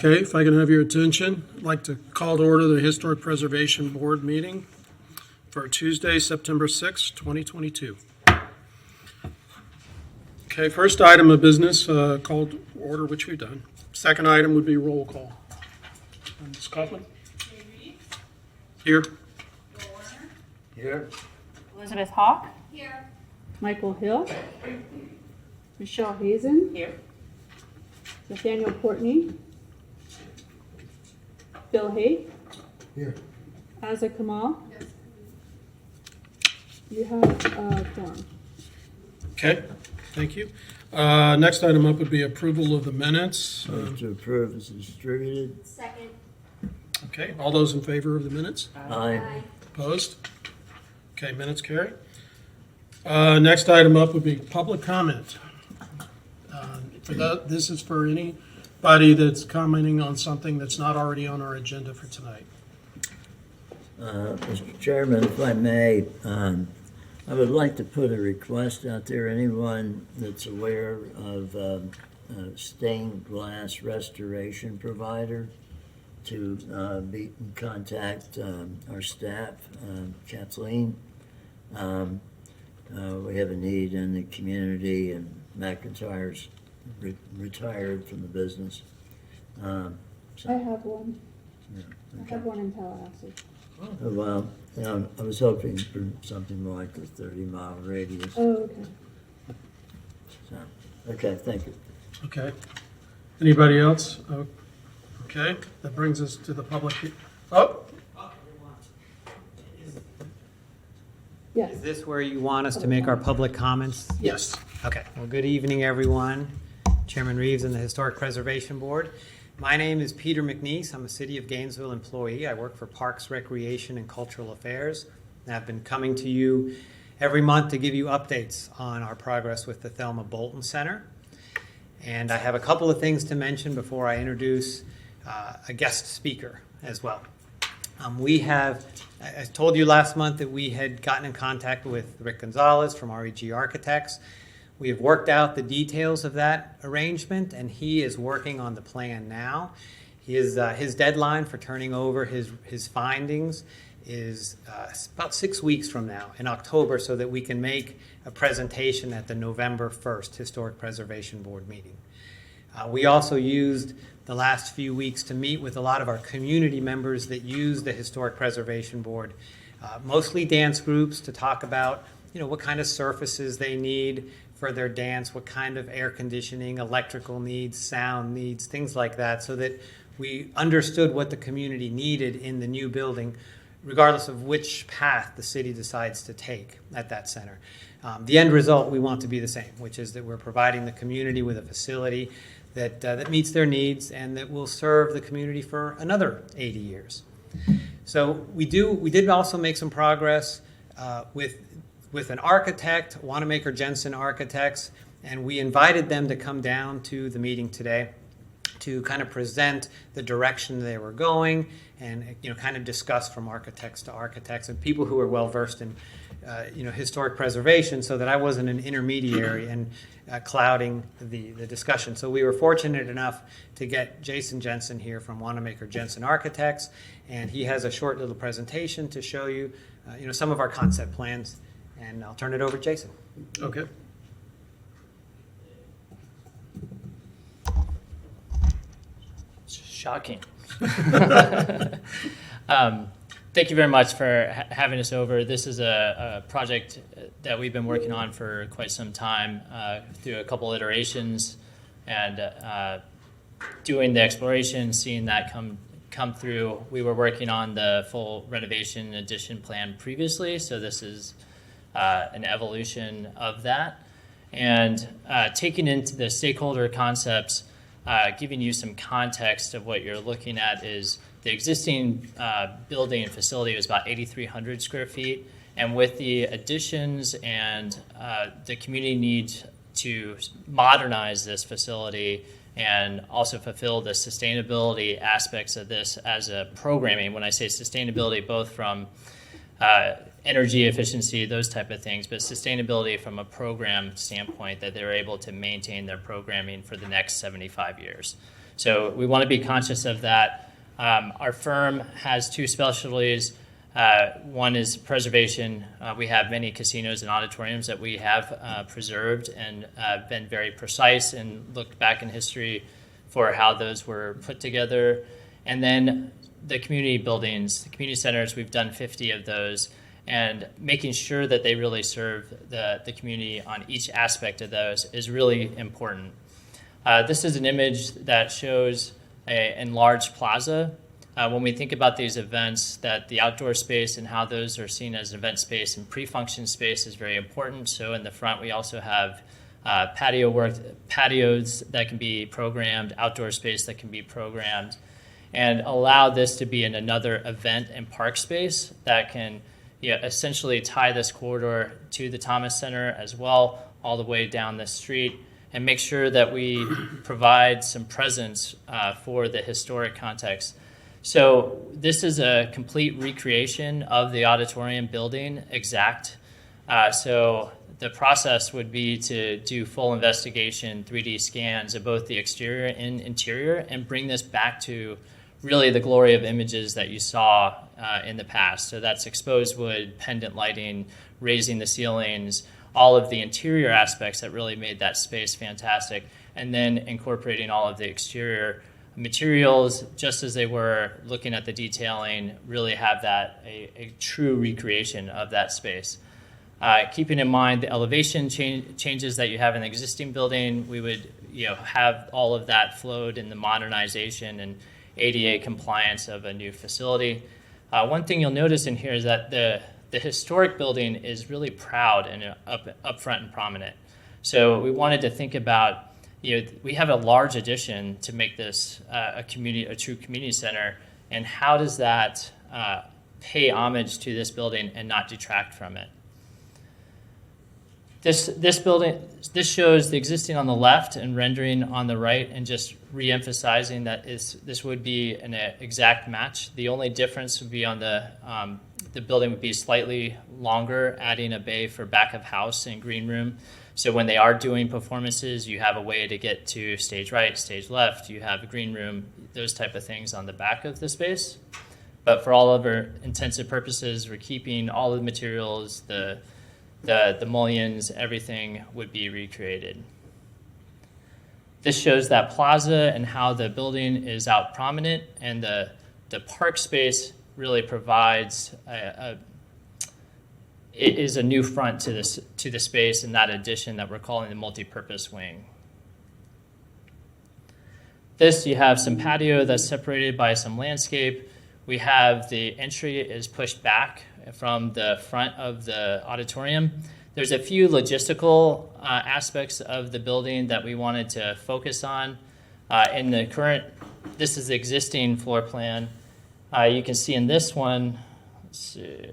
Okay, if I can have your attention, I'd like to call to order the Historic Preservation Board meeting for Tuesday, September 6, 2022. Okay, first item of business, called order, which we've done. Second item would be roll call. Ms. Kaufman? Here. Here. Elizabeth Hawk. Here. Michael Hill. Michelle Hazen. Here. Nathaniel Courtney. Bill Hay. Here. Azza Kamal. Yes. You have a quorum. Okay, thank you. Next item up would be approval of the minutes. Move to approve is distributed. Second. Okay, all those in favor of the minutes? Aye. Opposed? Okay, minutes carry. Next item up would be public comment. This is for anybody that's commenting on something that's not already on our agenda for tonight. Mr. Chairman, if I may, I would like to put a request out there. Anyone that's aware of a stained glass restoration provider to be in contact our staff, Kathleen. We have a need in the community, and McIntyre's retired from the business. I have one. Yeah, I okay. have one in Tallahassee. Well, I was hoping for something more like the 30-mile radius. Oh, okay. So, okay, thank you. Okay. Anybody else? Oh, okay, that brings us to the public. Oh, Yes. Is this where you want us to make our public comments? yes. Okay. Well, good evening, everyone. Chairman Reeves and the Historic Preservation Board. My name is Peter McNeese. I'm a City of Gainesville employee. I work for Parks, Recreation, and Cultural Affairs. And I've been coming to you every month to give you updates on our progress with the Thelma Bolton Center. And I have a couple of things to mention before I introduce a guest speaker as well. I told you last month that we had gotten in contact with Rick Gonzalez from REG Architects. We have worked out the details of that arrangement, and he is working on the plan now. His deadline for turning over his findings is about 6 weeks from now in October, so that we can make a presentation at the November 1st Historic Preservation Board meeting. We also used the last few weeks to meet with a lot of our community members that use the Historic Preservation Board, mostly dance groups, to talk about what kind of surfaces they need for their dance, what kind of air conditioning, electrical needs, sound needs, things like that, so that we understood what the community needed in the new building, regardless of which path the city decides to take at that center. The end result we want to be the same, which is that we're providing the community with a facility that meets their needs and that will serve the community for another 80 years. So we did also make some progress with an architect, Wanamaker Jensen Architects, and we invited them to come down to the meeting today to kind of present the direction they were going and kind of discuss from architects to architects and people who are well versed in historic preservation, so that I wasn't an intermediary and clouding the discussion. So we were fortunate enough to get Jason Jensen here from Wanamaker Jensen Architects, and he has a short little presentation to show you some of our concept plans, and I'll turn it over to Jason. Okay. Shocking. Thank you very much for having us over. This is a project that we've been working on for quite some time, through a couple iterations, and doing the exploration, seeing that come through. We were working on the full renovation addition plan previously, so this is an evolution of that. And taking into the stakeholder concepts, giving you some context of what you're looking at is the existing building and facility was about 8,300 square feet. And with the additions and the community needs to modernize this facility and also fulfill the sustainability aspects of this as a programming, when I say sustainability, both from energy efficiency, those type of things, but sustainability from a program standpoint, that they're able to maintain their programming for the next 75 years. So we want to be conscious of that. Our firm has two specialties. One is preservation. We have many casinos and auditoriums that we have preserved and been very precise and looked back in history for how those were put together. And then the community buildings, the community centers, we've done 50 of those, and making sure that they really serve the community on each aspect of those is really important. This is an image that shows an enlarged plaza. When we think about these events, that the outdoor space and how those are seen as event space and pre-function space is very important. So in the front, we also have patios that can be programmed, outdoor space that can be programmed, and allow this to be in another event and park space that can essentially tie this corridor to the Thomas Center as well, all the way down the street, and make sure that we provide some presence for the historic context. So this is a complete recreation of the auditorium building, exact. So the process would be to do full investigation, 3D scans of both the exterior and interior, and bring this back to really the glory of images that you saw in the past. So that's exposed wood, pendant lighting, raising the ceilings, all of the interior aspects that really made that space fantastic, and then incorporating all of the exterior materials just as they were, looking at the detailing, really have that a true recreation of that space. Keeping in mind the elevation changes that you have in the existing building, we would have all of that flowed in the modernization and ADA compliance of a new facility. One thing you'll notice in here is that the historic building is really proud and up front and prominent. So we wanted to think about, we have a large addition to make this a true community center, and how does that pay homage to this building and not detract from it? This building, this shows the existing on the left and rendering on the right, and just re-emphasizing that this would be an exact match. The only difference would be on the building would be slightly longer, adding a bay for back of house and green room. So when they are doing performances, you have a way to get to stage right, stage left. You have a green room, those type of things on the back of the space. But for all of our intensive purposes, we're keeping all of the materials, the mullions, everything would be recreated. This shows that plaza and how the building is out prominent, and the park space really provides it is a new front to the space in that addition that we're calling the multi-purpose wing. This, you have some patio that's separated by some landscape. We have the entry is pushed back from the front of the auditorium. There's a few logistical aspects of the building that we wanted to focus on. In the current, this is the existing floor plan. You can see in this one, let's see,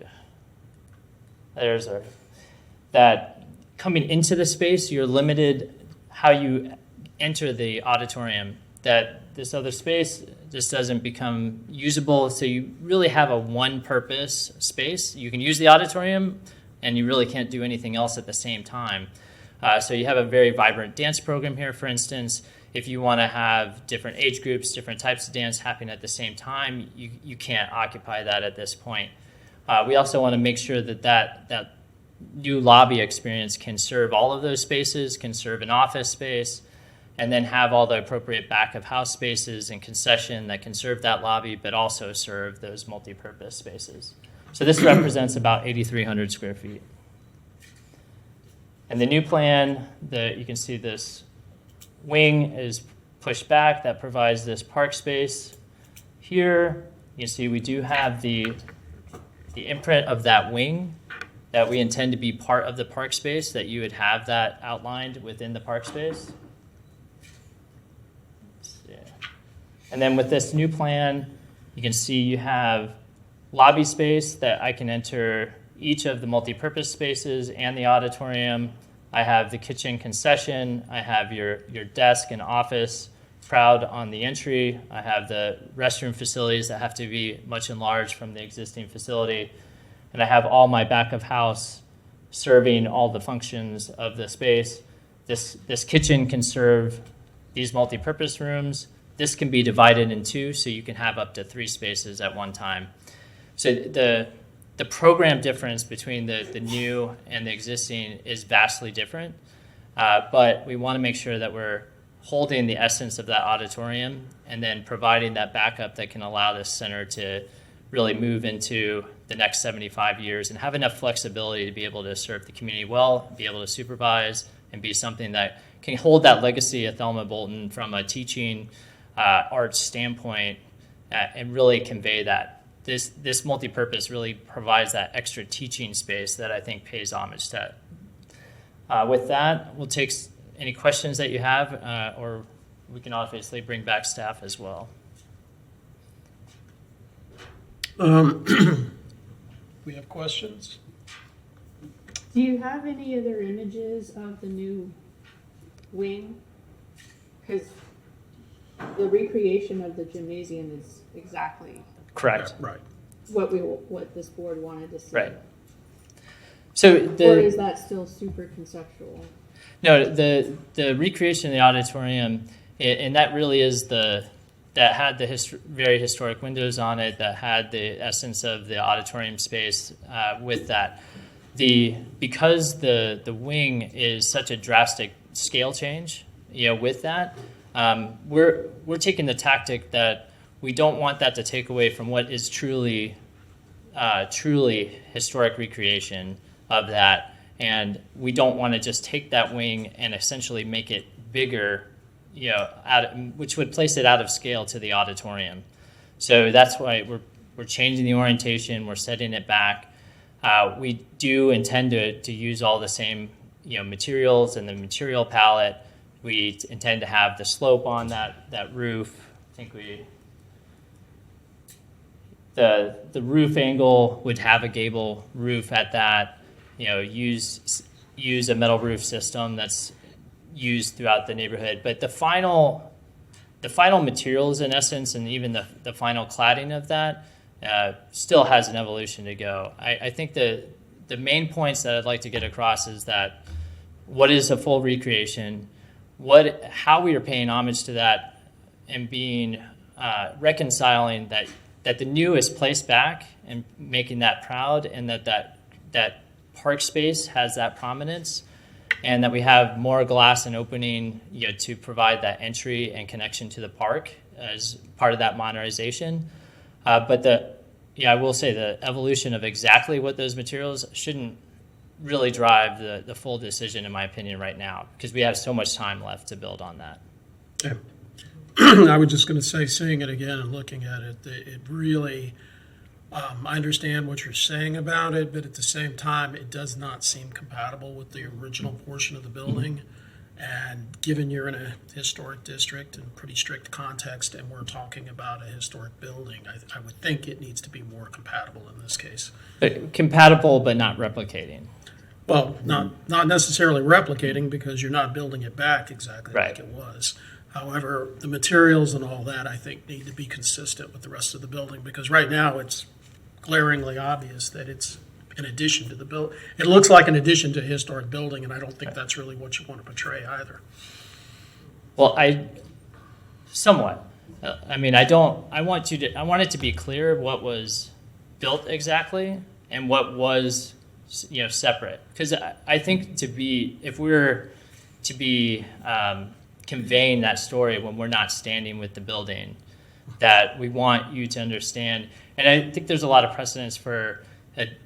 that coming into the space, you're limited how you enter the auditorium, that this other space just doesn't become usable. So you really have a one-purpose space. You can use the auditorium, and you really can't do anything else at the same time. So you have a very vibrant dance program here, for instance. If you want to have different age groups, different types of dance happening at the same time, you can't occupy that at this point. We also want to make sure that new lobby experience can serve all of those spaces, can serve an office space, and then have all the appropriate back of house spaces and concession that can serve that lobby, but also serve those multi-purpose spaces. So this represents about 8,300 square feet. And the new plan, you can see this wing is pushed back. That provides this park space. Here, you can see we do have the imprint of that wing that we intend to be part of the park space, that you would have that outlined within the park space. And then with this new plan, you can see you have lobby space that I can enter each of the multi-purpose spaces and the auditorium. I have the kitchen concession. I have your desk and office proud on the entry. I have the restroom facilities that have to be much enlarged from the existing facility. and I have all my back of house serving all the functions of the space. This kitchen can serve these multi-purpose rooms. This can be divided in two, so you can have up to 3 spaces at one time. So the program difference between the new and the existing is vastly different, but we want to make sure that we're holding the essence of that auditorium and then providing that backup that can allow this center to really move into the next 75 years and have enough flexibility to be able to serve the community well, be able to supervise, and be something that can hold that legacy of Thelma Bolton from a teaching arts standpoint and really convey that. This multi-purpose really provides that extra teaching space that I think pays homage to it. With that, we'll take any questions that you have, or we can obviously bring back staff as well. We have questions? Do you have any other images of the new wing? Because the recreation of the gymnasium is exactly Correct. Right. what this board wanted to see. Right. So Or is that still super conceptual? No, the recreation of the auditorium, and that really is that had the very historic windows on it, that had the essence of the auditorium space with that. Because the wing is such a drastic scale change, with that, we're taking the tactic that we don't want that to take away from what is truly historic recreation of that. And we don't want to just take that wing and essentially make it bigger, which would place it out of scale to the auditorium. So that's why we're changing the orientation. We're setting it back. We do intend to use all the same materials and the material palette. We intend to have the slope on that roof. I think the roof angle would have a gable roof at that. Use a metal roof system that's used throughout the neighborhood. But the final materials, in essence, and even the final cladding of that still has an evolution to go. I think the main points that I'd like to get across is that what is a full recreation, how we are paying homage to that, and being reconciling that the new is placed back and making that proud, and that park space has that prominence, and that we have more glass and opening to provide that entry and connection to the park as part of that modernization. But I will say the evolution of exactly what those materials shouldn't really drive the full decision, in my opinion, right now, because we have so much time left to build on that. Yeah. I was just going to say, seeing it again and looking at it, it really, I understand what you're saying about it, but at the same time, it does not seem compatible with the original portion of the building. And given you're in a historic district and pretty strict context, and we're talking about a historic building, I would think it needs to be more compatible in this case. But compatible, but not replicating. Well, not necessarily replicating, because you're not building it back exactly Right. like it was. However, the materials and all that, I think, need to be consistent with the rest of the building, because right now it's glaringly obvious that it's in addition to the building. It looks like an addition to a historic building, and I don't think that's really what you want to portray either. Well, somewhat. I want it to be clear what was built exactly and what was, separate. Because I think if we're to be conveying that story when we're not standing with the building, that we want you to understand. And I think there's a lot of precedence for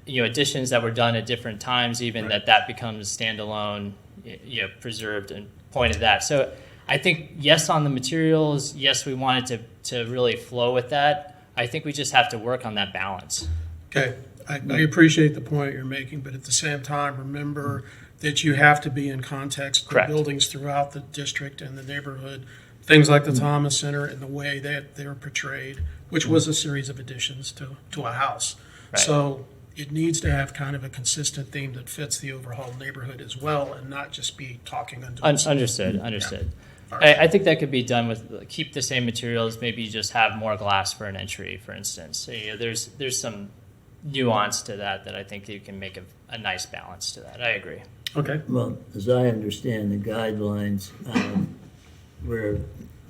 additions that were done at different times, even Right. that becomes standalone, preserved and pointed that. So I think, yes, on the materials, yes, we want it to really flow with that. I think we just have to work on that balance. Okay, I appreciate the point you're making, but at the same time, remember that you have to be in context with Correct. buildings throughout the district and the neighborhood. Things like the Thomas Center and the way that they're portrayed, which was a series of additions to a house. Right. So it needs to have kind of a consistent theme that fits the overall neighborhood as well, and not just be talking unto itself. Understood. All right. I think that could be done with keep the same materials, maybe just have more glass for an entry, for instance. So, there's some nuance to that I think you can make a nice balance to that. I agree. Okay. Well, as I understand the guidelines, where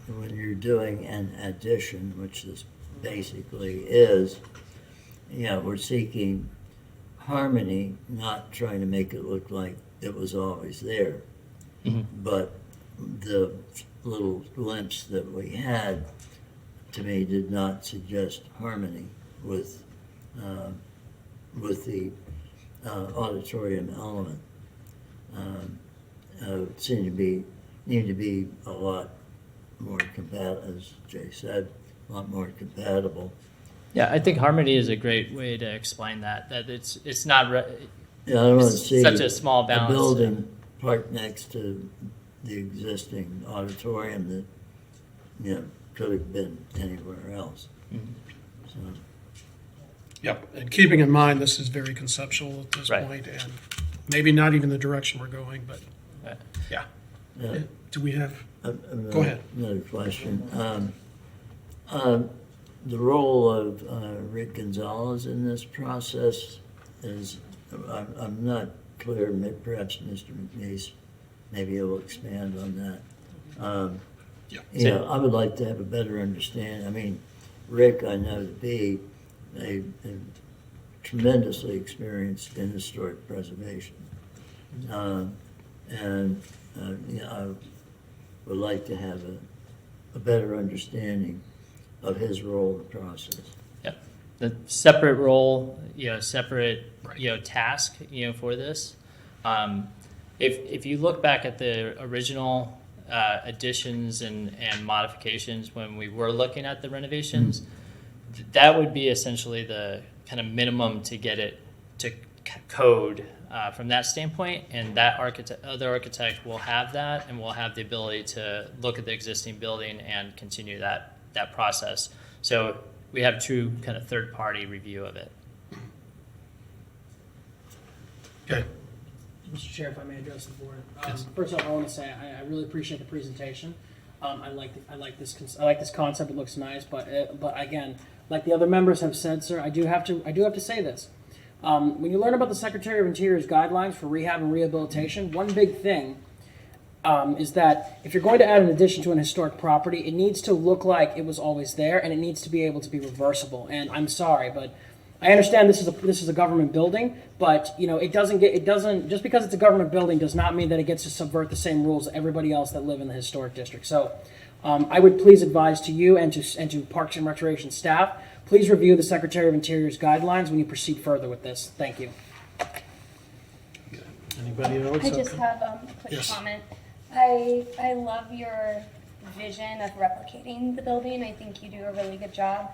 when you're doing an addition, which this basically is, we're seeking harmony, not trying to make it look like it was always there. But the little glimpse that we had, to me, did not suggest harmony with the auditorium element. Seemed to need to be a lot more compatible, as Jay said, a lot more compatible. Yeah, I think harmony is a great way to explain that it's not Yeah, I don't want to it's see such a small a balance. building parked next to the existing auditorium that could have been anywhere else. So, Yep, and keeping in mind, this is very conceptual at this Right. point, and maybe not even the direction we're going, but, Right. yeah. yeah. Do we have, Another- Go ahead. Another question. The role of Rick Gonzalez in this process is, I'm not clear, perhaps Mr. McNeese maybe he'll expand on that. Yeah. I would like to have a better understanding. I mean, Rick, I know to be a tremendously experienced in historic preservation. And I would like to have a better understanding of his role in the process. Yep. The separate role, separate, Right. task, for this. If you look back at the original additions and modifications when we were looking at the renovations, that would be essentially the kind of minimum to get it to code from that standpoint. And that other architect will have that and will have the ability to look at the existing building and continue that process. So we have true kind of third-party review of it. okay, Mr. Chair, if I may address the board. Yes. First off, I want to say I really appreciate the presentation. I like this concept. It looks nice, but again, like the other members have said, sir, I do have to say this. When you learn about the Secretary of Interior's guidelines for rehab and rehabilitation, one big thing is that if you're going to add an addition to an historic property, it needs to look like it was always there, and it needs to be able to be reversible. And I'm sorry, but I understand this is a government building, but it doesn't just because it's a government building does not mean that it gets to subvert the same rules that everybody else that live in the historic district. So I would please advise to you and to Parks and Recreation staff, please review the Secretary of Interior's guidelines when you proceed further with this. Thank you. anybody else? I just Okay. have a quick Yes. comment. I love your vision of replicating the building. I think you do a really good job.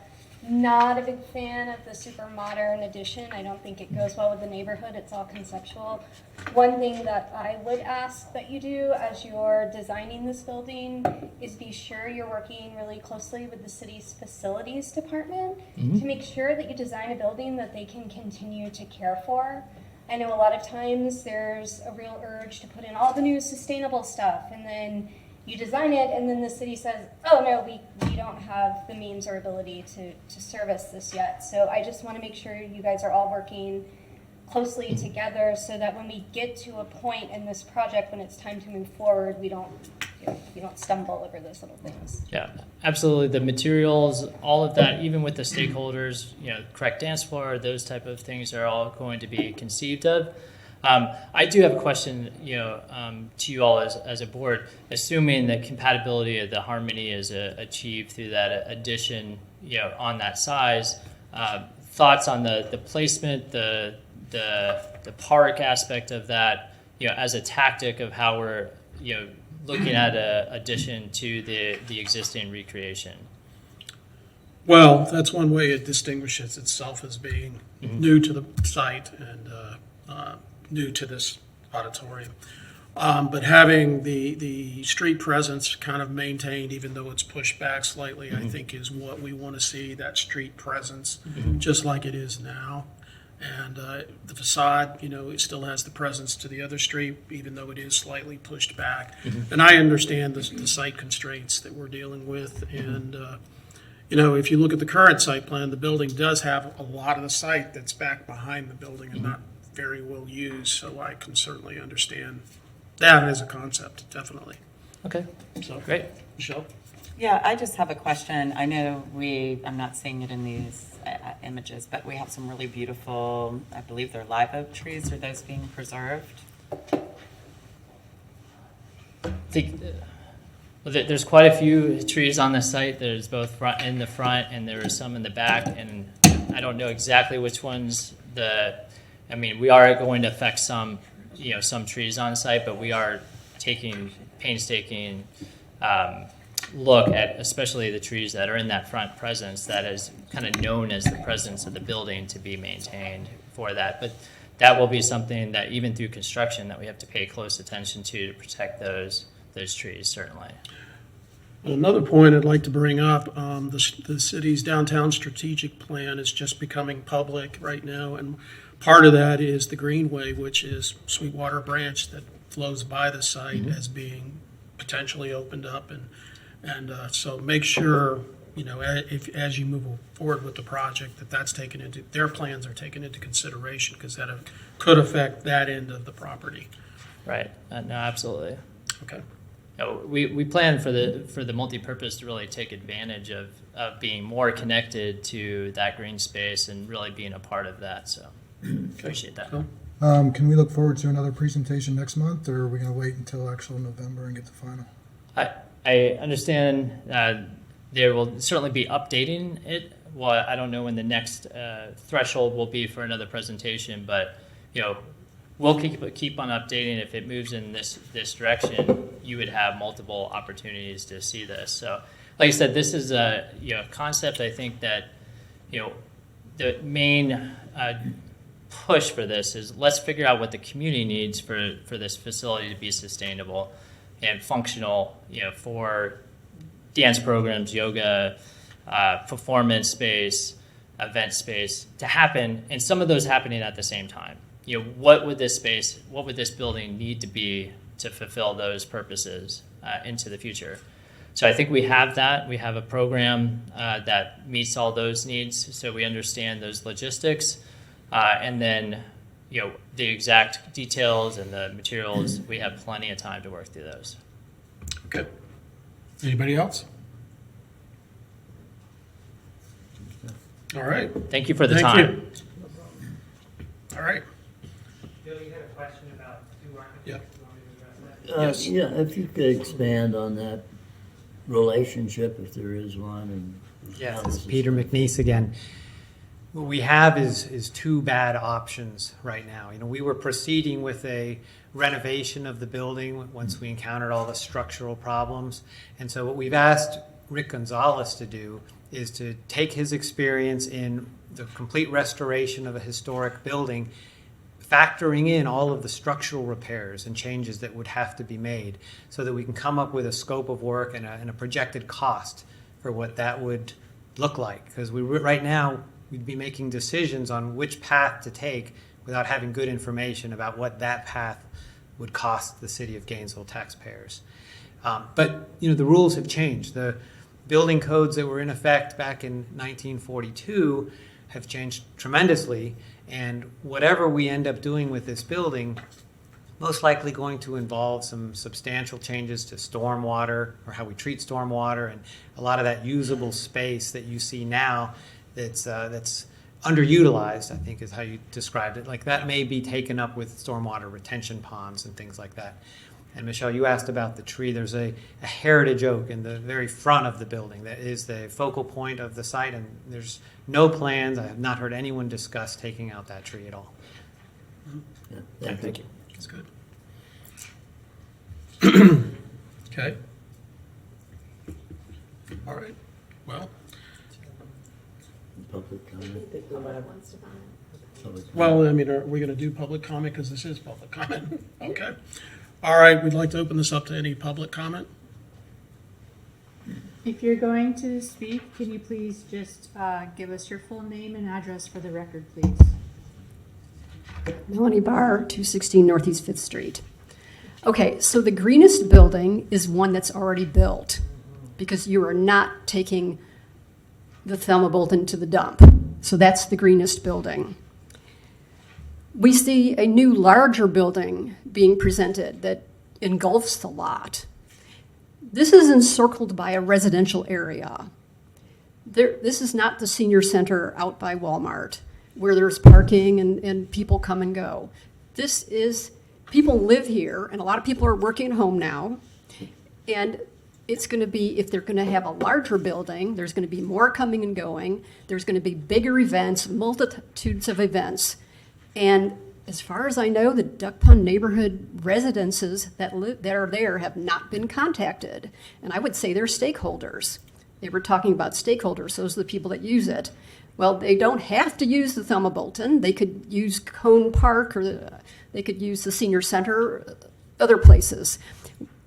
Not a big fan of the super modern addition. I don't think it goes well with the neighborhood. It's all conceptual. One thing that I would ask that you do as you're designing this building is be sure you're working really closely with the city's facilities department to make sure that you design a building that they can continue to care for. I know a lot of times there's a real urge to put in all the new sustainable stuff, and then you design it, and then the city says, oh no, we don't have the means or ability to service this yet. So I just want to make sure you guys are all working closely together so that when we get to a point in this project when it's time to move forward, we don't stumble over those little things. Yeah, absolutely. The materials, all of that, even with the stakeholders, correct dance floor, those type of things are all going to be conceived of. I do have a question, to you all as a board. Assuming that compatibility of the harmony is achieved through that addition, on that size, thoughts on the placement, the park aspect of that, as a tactic of how we're, looking at a addition to the existing recreation. Well, that's one way it distinguishes itself as being new to the site and new to this auditorium. But having the street presence kind of maintained, even though it's pushed back slightly, I think is what we want to see, that street presence, just like it is now. And the facade, it still has the presence to the other street, even though it is slightly pushed back. And I understand the site constraints that we're dealing with. And, you know, if you look at the current site plan, the building does have a lot of the site that's back behind the building and not very well used, so I can certainly understand that as a concept, definitely. Okay, So, great. Michelle? Yeah, I just have a question. I know I'm not seeing it in these images, but we have some really beautiful, I believe they're live oak trees. Are those being preserved? I think there's quite a few trees on the site. There's both in the front and there are some in the back, and I don't know exactly which ones I mean, we are going to affect some trees on site, but we are taking painstaking look at especially the trees that are in that front presence that is kind of known as the presence of the building to be maintained for that. But that will be something that even through construction that we have to pay close attention to protect those trees, certainly. Another point I'd like to bring up, the city's downtown strategic plan is just becoming public right now, and part of that is the Greenway, which is Sweetwater Branch that flows by the site as being potentially opened up, and so make sure, you know, as you move forward with the project, that's taken into, their plans are taken into consideration, because that could affect that end of the property. Right. No, absolutely. Okay. No, we plan for the multi-purpose to really take advantage of being more connected to that green space and really being a part of that. So appreciate that. Cool. Can we look forward to another presentation next month, or are we going to wait until actual November and get the final? I understand there will certainly be updating it. Well, I don't know when the next threshold will be for another presentation, but you know, we'll keep on updating. If it moves in this direction, you would have multiple opportunities to see this. So, like I said, this is a concept. I think that the main push for this is let's figure out what the community needs for this facility to be sustainable and functional, for dance programs, yoga, performance space, event space to happen, and some of those happening at the same time. What would this building need to be to fulfill those purposes into the future? So I think we have that. We have a program that meets all those needs, so we understand those logistics, and then the exact details and the materials, we have plenty of time to work through those. Okay. Anybody else? All right. Thank you for the Thank time. you. All right. Bill, you had a question about two architects. Yeah. You want me to address that? Yes. Yeah, if you could expand on that relationship, if there is one, and Yes, how it's this is- Peter McNeese again. What we have is two bad options right now. We were proceeding with a renovation of the building once we encountered all the structural problems. And so what we've asked Rick Gonzalez to do is to take his experience in the complete restoration of a historic building, factoring in all of the structural repairs and changes that would have to be made so that we can come up with a scope of work and a projected cost for what that would look like. Because right now, we'd be making decisions on which path to take without having good information about what that path would cost the city of Gainesville taxpayers. But the rules have changed. The building codes that were in effect back in 1942 have changed tremendously, and whatever we end up doing with this building, most likely going to involve some substantial changes to stormwater or how we treat stormwater, and a lot of that usable space that you see now that's underutilized, I think is how you described it. Like that may be taken up with stormwater retention ponds and things like that. And Michelle, you asked about the tree. There's a heritage oak in the very front of the building that is the focal point of the site, and there's no plans. I have not heard anyone discuss taking out that tree at all. Yeah, Thank you. That's good. Okay. All right. Well, Public comment. Public I mean, are we going to do public comment? Because this is public comment. Okay. All right. We'd like to open this up to any public comment. If you're going to speak, can you please just give us your full name and address for the record, please? Melanie Barr, 216 Northeast 5th Street. Okay, so the greenest building is one that's already built because you are not taking the Thelma Bolton to the dump. So that's the greenest building. We see a new larger building being presented that engulfs the lot. This is encircled by a residential area. This is not the senior center out by Walmart where there's parking and people come and go. This is, people live here, and a lot of people are working at home now. And it's going to be, if they're going to have a larger building, there's going to be more coming and going. There's going to be bigger events, multitudes of events. And as far as I know, the Duck Pond neighborhood residences that are there have not been contacted. And I would say they're stakeholders. They were talking about stakeholders, those are the people that use it. Well, they don't have to use the Thelma Bolton. They could use Cone Park, or they could use the senior center, other places.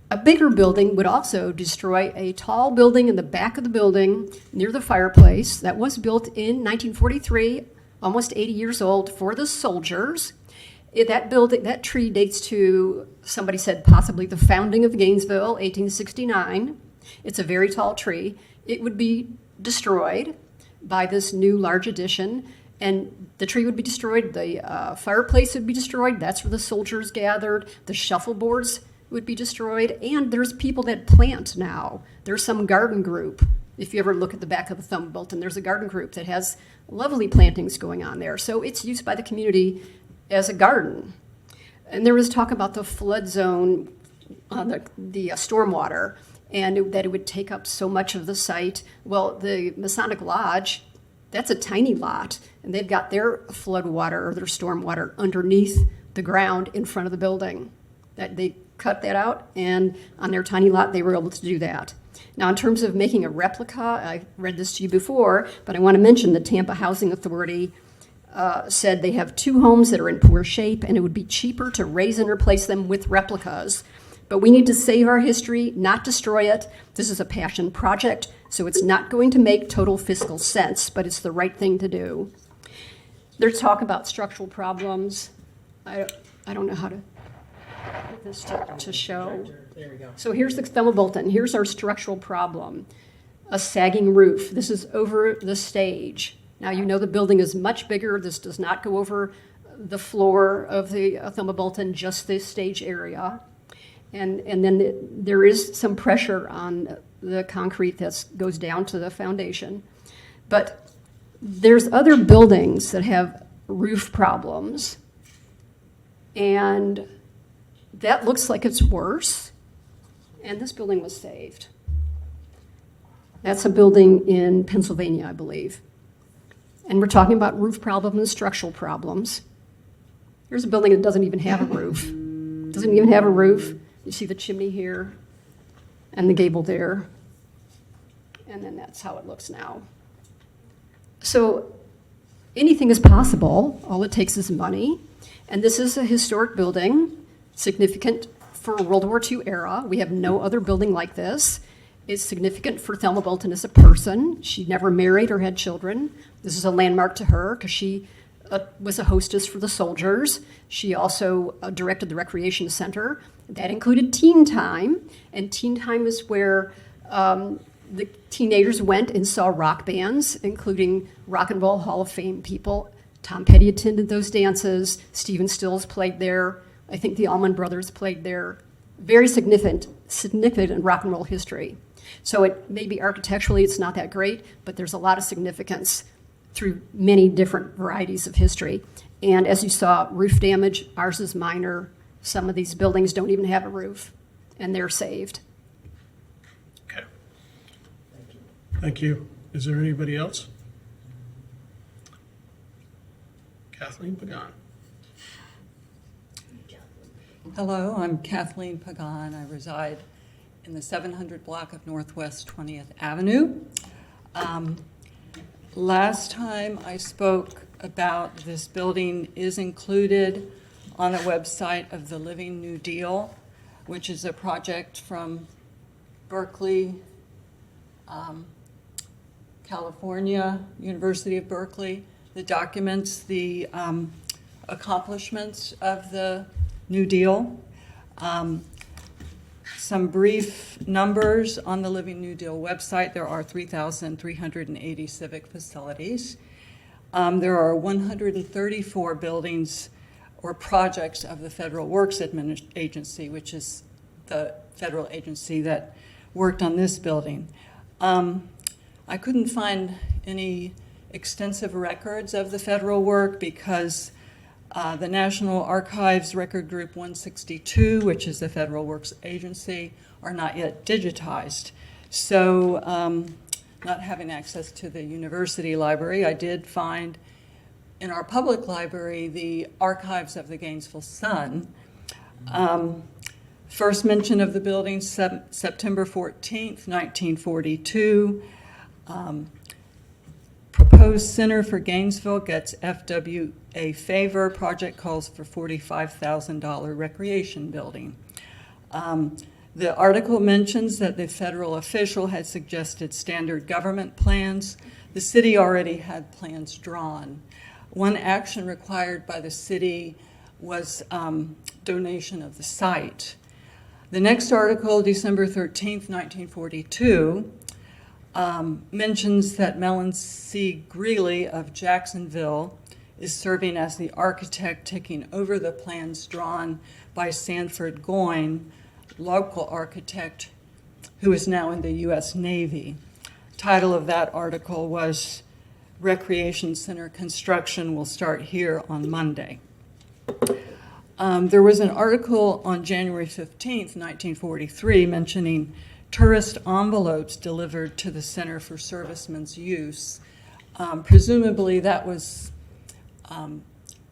A bigger building would also destroy a tall building in the back of the building near the fireplace that was built in 1943, almost 80 years old, for the soldiers. That tree dates to, somebody said, possibly the founding of Gainesville, 1869. It's a very tall tree. It would be destroyed by this new large addition, and the tree would be destroyed. The fireplace would be destroyed. That's where the soldiers gathered. The shuffleboards would be destroyed, and there's people that plant now. There's some garden group. If you ever look at the back of the Thelma Bolton, there's a garden group that has lovely plantings going on there. So it's used by the community as a garden. And there was talk about the flood zone, the stormwater, and that it would take up so much of the site. Well, the Masonic Lodge, that's a tiny lot, and they've got their flood water or their storm water underneath the ground in front of the building. That they cut that out, and on their tiny lot, they were able to do that. Now, in terms of making a replica, I read this to you before, but I want to mention the Tampa Housing Authority said they have 2 homes that are in poor shape, and it would be cheaper to raise and replace them with replicas. But we need to save our history, not destroy it. This is a passion project, so it's not going to make total fiscal sense, but it's the right thing to do. There's talk about structural problems. I don't know how to put this to show. There we go. So here's the Thelma Bolton. Here's our structural problem. A sagging roof. This is over the stage. Now, you know the building is much bigger. This does not go over the floor of the Thelma Bolton, just this stage area. And then there is some pressure on the concrete that goes down to the foundation. But there's other buildings that have roof problems. And that looks like it's worse. And this building was saved. That's a building in Pennsylvania, I believe. And we're talking about roof problems and structural problems. Here's a building that doesn't even have a roof. Doesn't even have a roof. You see the chimney here and the gable there. And then that's how it looks now. So anything is possible. All it takes is money. And this is a historic building, significant for World War II era. We have no other building like this. It's significant for Thelma Bolton as a person. She never married or had children. This is a landmark to her because she was a hostess for the soldiers. She also directed the recreation center. That included Teen Time, and Teen Time is where the teenagers went and saw rock bands, including Rock and Roll Hall of Fame people. Tom Petty attended those dances. Stephen Stills played there. I think the Allman Brothers played there. Very significant in rock and roll history. So it maybe architecturally it's not that great, but there's a lot of significance through many different varieties of history. And as you saw, roof damage, ours is minor. Some of these buildings don't even have a roof, and they're saved. Okay. Thank you. Is there anybody else? Kathleen Pagan. Hello, I'm Kathleen Pagan. I reside in the 700 block of Northwest 20th Avenue. Last time I spoke about this building is included on the website of the Living New Deal, which is a project from Berkeley, California, University of Berkeley, that documents the accomplishments of the New Deal. some brief numbers on the Living New Deal website. There are 3,380 civic facilities. There are 134 buildings or projects of the Federal Works Agency, which is the federal agency that worked on this building. I couldn't find any extensive records of the federal work because the National Archives Record Group 162, which is the Federal Works Agency, are not yet digitized. So not having access to the university library, I did find in our public library the archives of the Gainesville Sun. First mention of the building, September 14th, 1942. Proposed Center for Gainesville gets FWA favor. Project calls for $45,000 recreation building. The article mentions that the federal official had suggested standard government plans. The city already had plans drawn. One action required by the city was donation of the site. The next article, December 13th, 1942, mentions that Mellon C. Greeley of Jacksonville is serving as the architect, taking over the plans drawn by Sanford Goyne, local architect who is now in the U.S. Navy. Title of that article was Recreation Center Construction Will Start Here on Monday. There was an article on January 15th, 1943, mentioning tourist envelopes delivered to the Center for Servicemen's Use. Presumably that was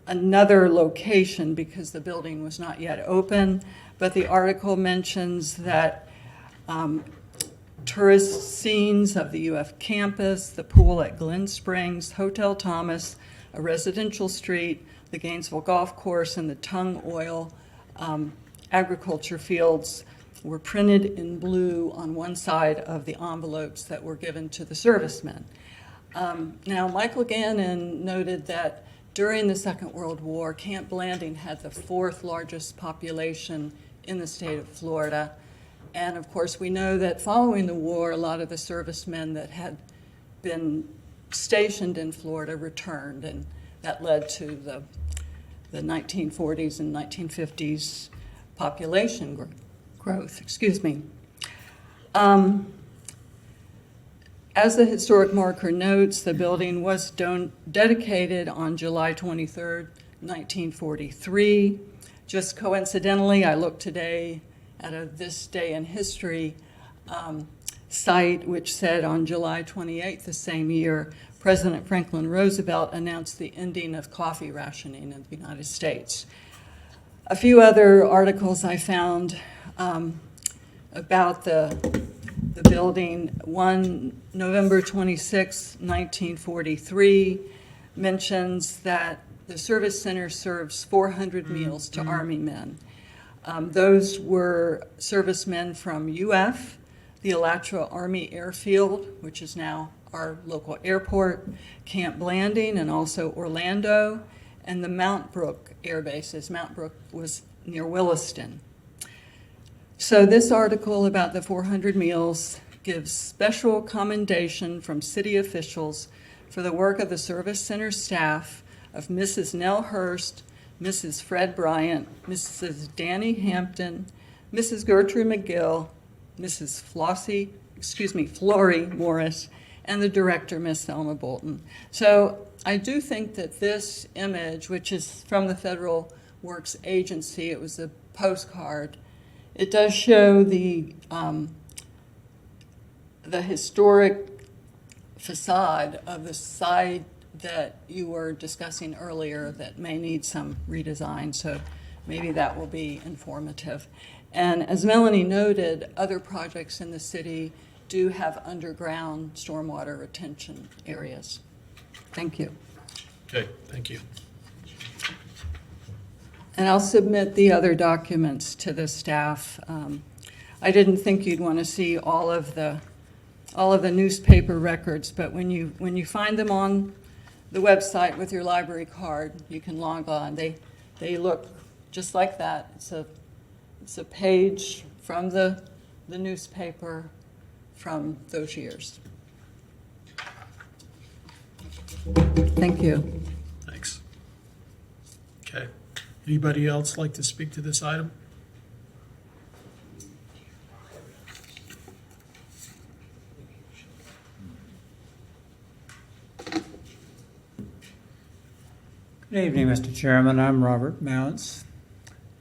another location because the building was not yet open, but the article mentions that tourist scenes of the UF campus, the pool at Glen Springs, Hotel Thomas, a residential street, the Gainesville Golf Course, and the Tung Oil agriculture fields were printed in blue on one side of the envelopes that were given to the servicemen. Now, Michael Gannon noted that during the Second World War, Camp Blanding had the fourth largest population in the state of Florida. And of course, we know that following the war, a lot of the servicemen that had been stationed in Florida returned, and that led to the 1940s and 1950s population growth. Excuse me. As the historic marker notes, the building was dedicated on July 23rd, 1943. Just coincidentally, I looked today at a This Day in History site, which said on July 28th the same year, President Franklin Roosevelt announced the ending of coffee rationing in the United States. A few other articles I found about the building. One, November 26, 1943, mentions that the service center serves 400 meals to Army men. Those were servicemen from UF, the Alachua Army Airfield, which is now our local airport, Camp Blanding, and also Orlando, and the Mount Brook air bases. Mount Brook was near Williston. So this article about the 400 meals gives special commendation from city officials for the work of the service center staff of Mrs. Nell Hurst, Mrs. Fred Bryant, Mrs. Danny Hampton, Mrs. Gertrude McGill, Mrs. Flory Morris, and the director, Miss Thelma Bolton. So I do think that this image, which is from the Federal Works Agency, it was a postcard, it does show the historic facade of the side that you were discussing earlier that may need some redesign, so maybe that will be informative. And as Melanie noted, other projects in the city do have underground stormwater retention areas. Thank you. Okay, thank you. And I'll submit the other documents to the staff. I didn't think you'd want to see all of the newspaper records, but when you find them on the website with your library card, you can log on. They look just like that. It's a page from the newspaper from those years. Thank you. Thanks. Okay. Anybody else like to speak to this item? Good evening, Mr. Chairman. I'm Robert Mounts.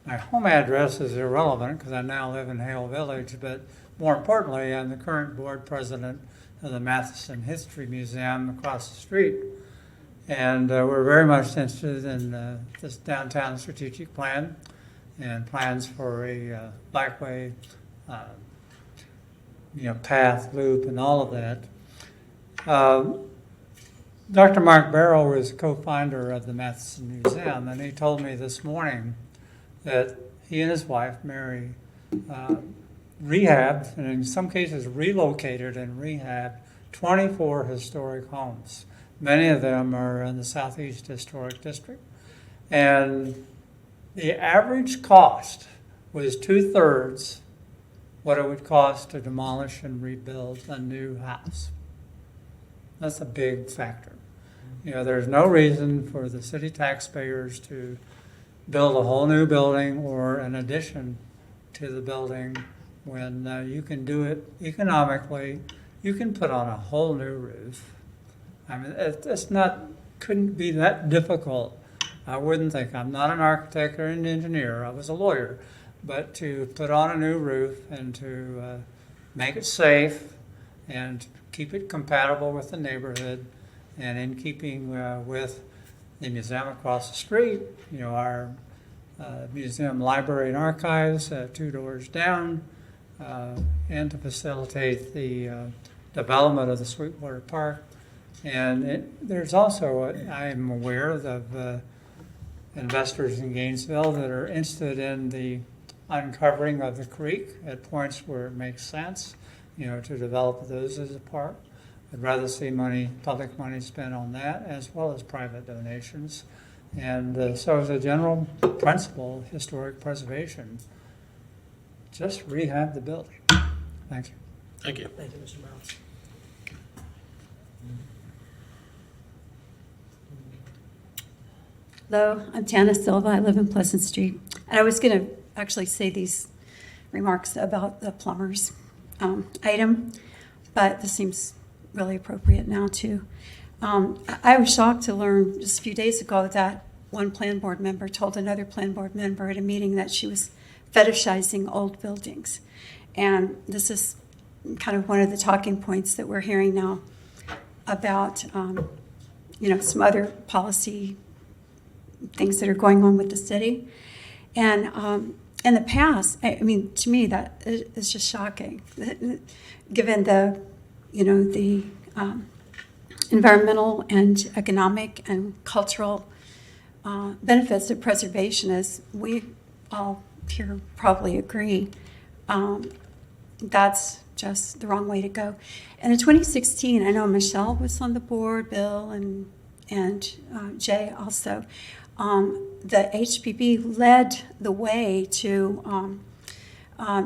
My home address is irrelevant because I now live in Hale Village, but more importantly, I'm the current board president of the Matheson History Museum across the street. And we're very much interested in this downtown strategic plan and plans for a bikeway, path, loop, and all of that. Dr. Mark Barrow was co-founder of the Matheson Museum, and he told me this morning that he and his wife, Mary, rehabbed, and in some cases relocated and rehabbed 24 historic homes. Many of them are in the Southeast Historic District. And the average cost was 2/3 what it would cost to demolish and rebuild a new house. That's a big factor. There's no reason for the city taxpayers to build a whole new building or an addition to the building when you can do it economically. You can put on a whole new roof. I mean, couldn't be that difficult. I wouldn't think. I'm not an architect or an engineer. I was a lawyer. But to put on a new roof and to make it safe and keep it compatible with the neighborhood and in keeping with the museum across the street, our museum library and archives 2 doors down, and to facilitate the development of the Sweetwater Park. And there's also, I'm aware of investors in Gainesville that are interested in the uncovering of the creek at points where it makes sense, to develop those as a park. I'd rather see public money spent on that as well as private donations. And so as a general principle, historic preservation, just rehab the building. Thank you. Thank you. Thank you, Mr. Mounts. Hello, I'm Tana Silva. I live in Pleasant Street. And I was going to actually say these remarks about the plumber's item, but this seems really appropriate now too. I was shocked to learn just a few days ago that one plan board member told another plan board member at a meeting that she was fetishizing old buildings. And this is kind of one of the talking points that we're hearing now about, some other policy things that are going on with the city. And in the past, I mean, to me, that is just shocking, given the environmental and economic and cultural benefits of preservation, as we all here probably agree. That's just the wrong way to go. And in 2016, I know Michelle was on the board, Bill and Jay also. The HPB led the way to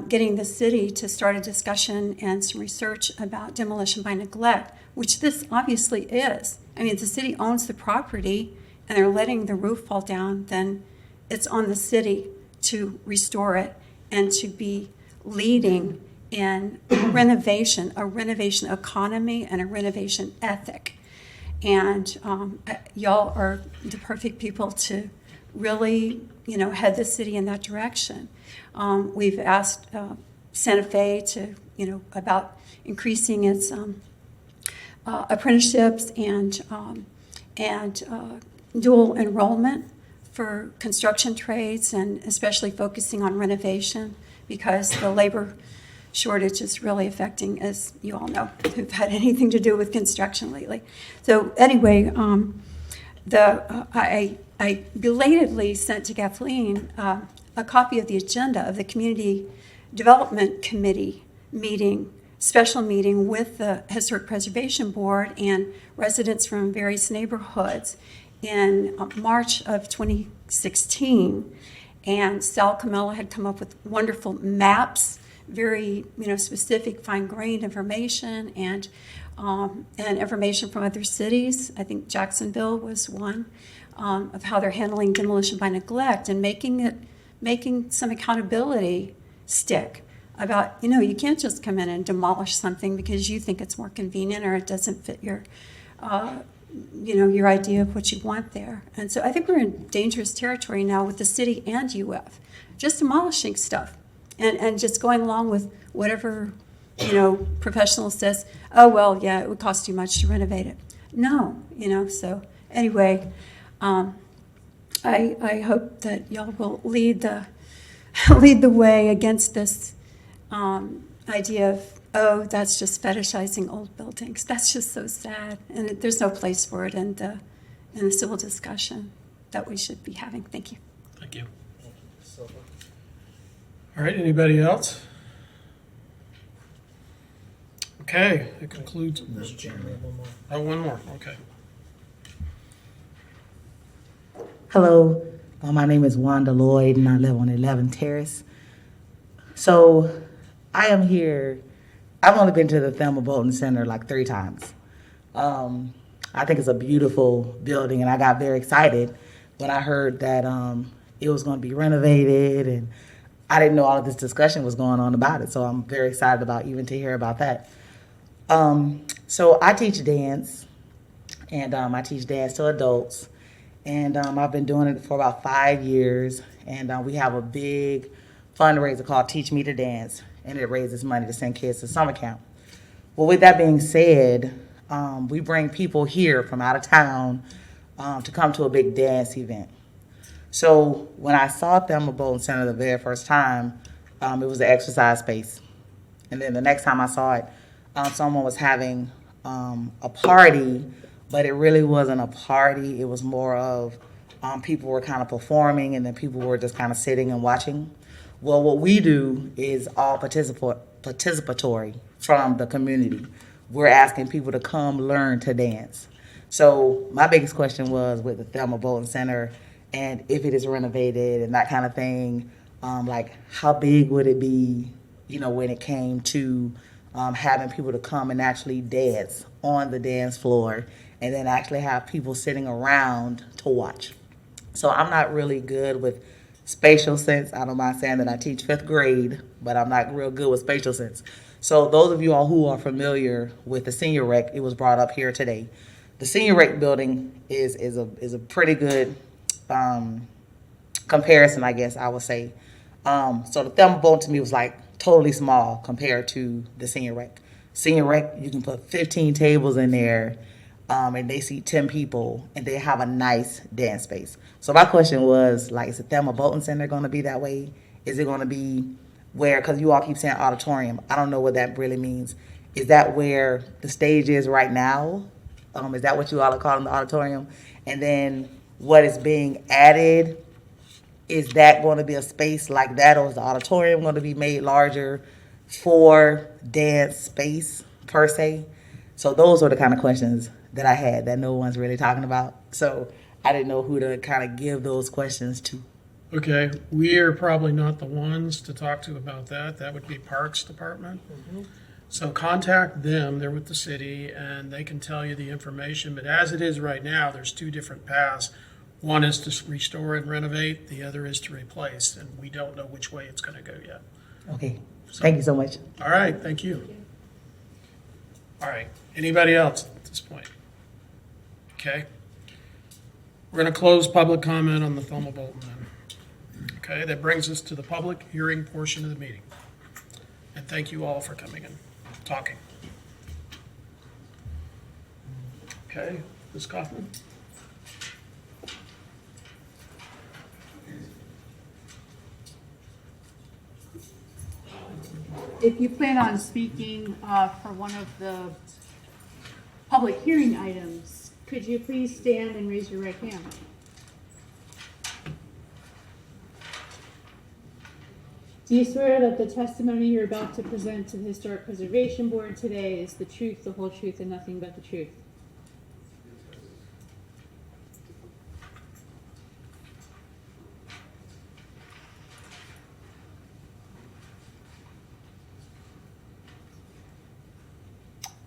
getting the city to start a discussion and some research about demolition by neglect, which this obviously is. I mean, if the city owns the property and they're letting the roof fall down, then it's on the city to restore it and to be leading in renovation, a renovation economy and a renovation ethic. And y'all are the perfect people to really, head the city in that direction. We've asked Santa Fe to, about increasing its apprenticeships and dual enrollment for construction trades, and especially focusing on renovation, because the labor shortage is really affecting, as you all know, who've had anything to do with construction lately. So anyway, I belatedly sent to Kathleen a copy of the agenda of the Community Development Committee meeting, special meeting with the Historic Preservation Board and residents from various neighborhoods in March of 2016. And Sal Camella had come up with wonderful maps very, specific, fine-grained information and information from other cities. I think Jacksonville was one, of how they're handling demolition by neglect and making some accountability stick about, you can't just come in and demolish something because you think it's more convenient or it doesn't fit your your idea of what you want there. And so I think we're in dangerous territory now with the city and UF, just demolishing stuff and just going along with whatever, professional says, oh, well, yeah, it would cost too much to renovate it. No, so anyway, I hope that y'all will lead the way against this idea of, oh, that's just fetishizing old buildings. That's just so sad, and there's no place for it in the civil discussion that we should be having. Thank you. Thank you. All right, anybody else? Okay, it concludes. Mr. Chairman. Oh, one more, okay. Hello, my name is Wanda Lloyd and I live on 11 Terrace. So I am here, I've only been to the Thelma Bolton Center like 3 times. I think it's a beautiful building and I got very excited when I heard that it was going to be renovated, and I didn't know all of this discussion was going on about it. So I'm very excited about even to hear about that. So I teach dance, and I teach dance to adults. And I've been doing it for about 5 years. And we have a big fundraiser called Teach Me to Dance. And it raises money to send kids to summer camp. Well, with that being said, we bring people here from out of town to come to a big dance event. So when I saw Thelma Bolton Center the very first time, it was an exercise space. And then the next time I saw it, someone was having a party, but it really wasn't a party. It was more of people were kind of performing and then people were just kind of sitting and watching. Well, what we do is all participatory from the community. We're asking people to come learn to dance. So my biggest question was with the Thelma Bolton Center, and if it is renovated and that kind of thing, like how big would it be, when it came to having people to come and actually dance on the dance floor and then actually have people sitting around to watch. So I'm not really good with spatial sense. I don't mind saying that I teach 5th grade, but I'm not real good with spatial sense. So those of you all who are familiar with the senior rec, it was brought up here today. The senior rec building is a pretty good comparison, I guess I would say. So the Thelma Bolton to me was like totally small compared to the senior rec. Senior rec, you can put 15 tables in there, and they seat 10 people, and they have a nice dance space. So my question was, like, is the Thelma Bolton Center going to be that way? Is it going to be where, because you all keep saying auditorium, I don't know what that really means. Is that where the stage is right now? Is that what you all are calling the auditorium? And then what is being added, is that going to be a space like that, or is the auditorium going to be made larger for dance space per se? So those are the kind of questions that I had that no one's really talking about. So I didn't know who to kind of give those questions to. Okay, we are probably not the ones to talk to about that. That would be Parks Department. So contact them, they're with the city, and they can tell you the information. But as it is right now, there's 2 different paths. One is to restore and renovate, the other is to replace, and we don't know which way it's going to go yet. Okay, thank you so much. All right, thank you. All right, anybody else at this point? Okay. We're going to close public comment on the Thelma Bolton then. Okay, that brings us to the public hearing portion of the meeting. And thank you all for coming and talking. Okay, Ms. Kaufman? If you plan on speaking for one of the public hearing items, could you please stand and raise your right hand? Do you swear that the testimony you're about to present to the Historic Preservation Board today is the truth, the whole truth, and nothing but the truth?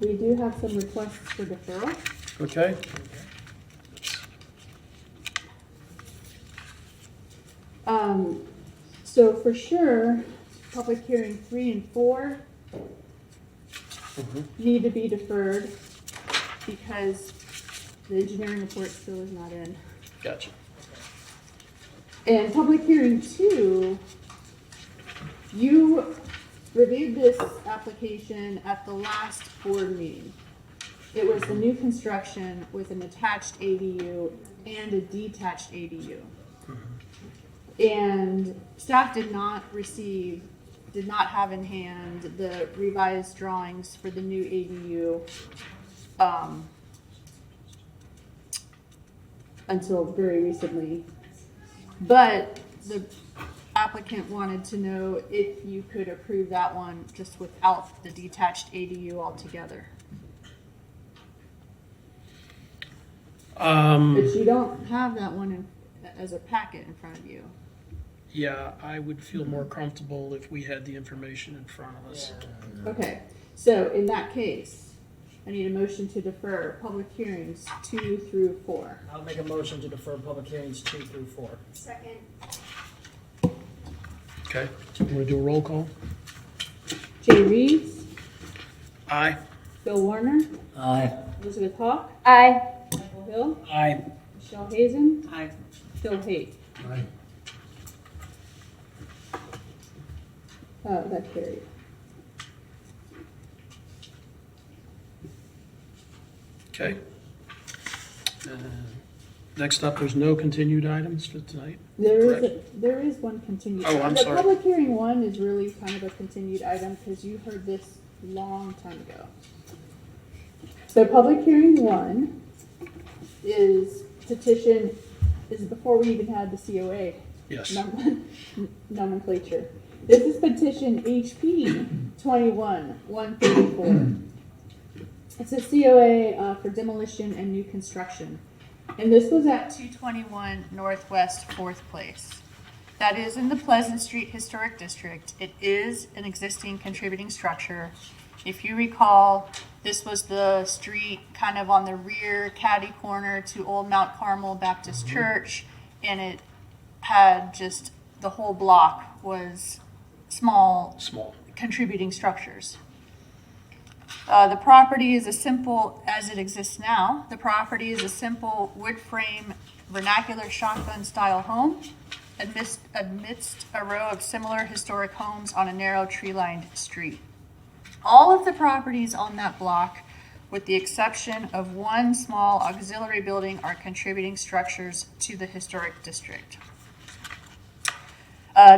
We do have some requests for deferral. Okay? So for sure, public hearing 3 and 4 need to be deferred because the engineering report still is not in. Gotcha. And public hearing 2, you reviewed this application at the last board meeting. It was the new construction with an attached ADU and a detached ADU. And staff did not have in hand the revised drawings for the new ADU until very recently. But the applicant wanted to know if you could approve that one just without the detached ADU altogether. But you don't have that one as a packet in front of you. Yeah, I would feel more comfortable if we had the information in front of us. Okay, so in that case, I need a motion to defer public hearings 2 through 4. I'll make a motion to defer public hearings 2 through 4. Second. Okay, so we're gonna do a roll call? Jay Reeves, Aye. Bill Warner, Aye. Elizabeth Hawk, Aye. Michael Hill, Aye. Michelle Hazen, Aye. Phil Haight. Aye. That carried. Okay. Next up, there's no continued items for tonight? There is one continued. Oh, I'm The sorry. public hearing 1 is really kind of a continued item because you heard this long time ago. So public hearing 1 is before we even had the COA Yes. nomenclature. This is petition HP 21-134. It's a COA for demolition and new construction. And this was at 221 Northwest 4th Place. That is in the Pleasant Street Historic District. It is an existing contributing structure. If you recall, this was the street kind of on the rear catty corner to Old Mount Carmel Baptist Church, and it had just, the whole block was small contributing structures. The property is as it exists now, the property is a simple wood frame vernacular shotgun style home amidst a row of similar historic homes on a narrow tree-lined street. All of the properties on that block, with the exception of one small auxiliary building, are contributing structures to the historic district.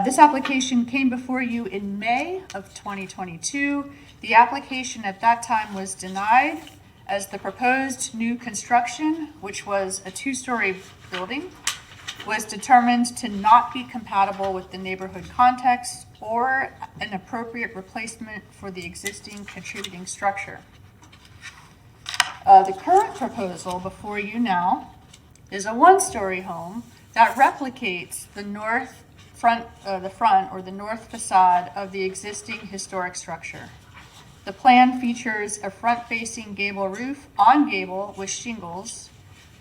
This application came before you in May of 2022. The application at that time was denied as the proposed new construction, which was a 2-story building, was determined to not be compatible with the neighborhood context or an appropriate replacement for the existing contributing structure. The current proposal before you now is a 1-story home that replicates the north facade of the existing historic structure. The plan features a front-facing gable roof on gable with shingles,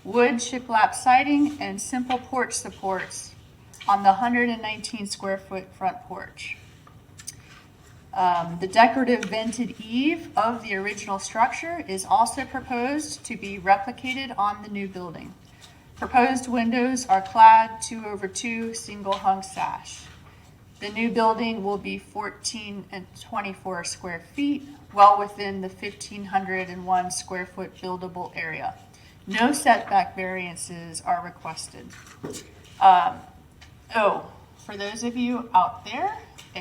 wood shiplap siding, and simple porch supports on the 119 square foot front porch. The decorative vented eave of the original structure is also proposed to be replicated on the new building. Proposed windows are clad 2/2 single hung sash. The new building will be 14 and 24 square feet, well within the 1,501 square foot buildable area. No setback variances are requested. For those of you out there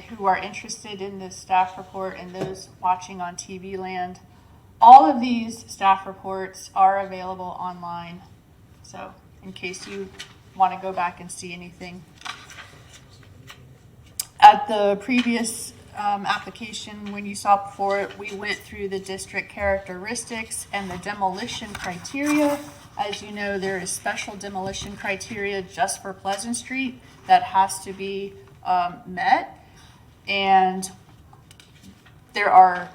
who are interested in this staff report and those watching on TV land, all of these staff reports are available online. So in case you want to go back and see anything. At the previous application, when you saw before it, we went through the district characteristics and the demolition criteria. As you know, there is special demolition criteria just for Pleasant Street that has to be met. And there are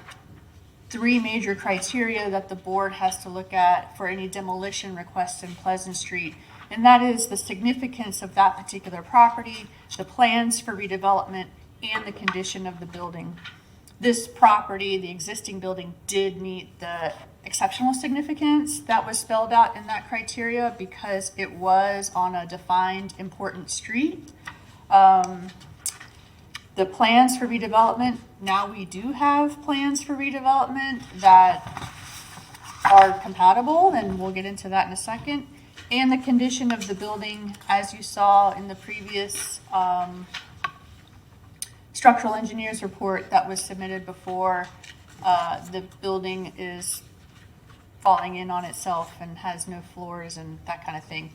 three major criteria that the board has to look at for any demolition requests in Pleasant Street. And that is the significance of that particular property, the plans for redevelopment, and the condition of the building. This property, the existing building, did meet the exceptional significance that was spelled out in that criteria because it was on a defined important street. The plans for redevelopment, now we do have plans for redevelopment that are compatible, and we'll get into that in a second. And the condition of the building, as you saw in the previous structural engineer's report that was submitted before, the building is falling in on itself and has no floors and that kind of thing.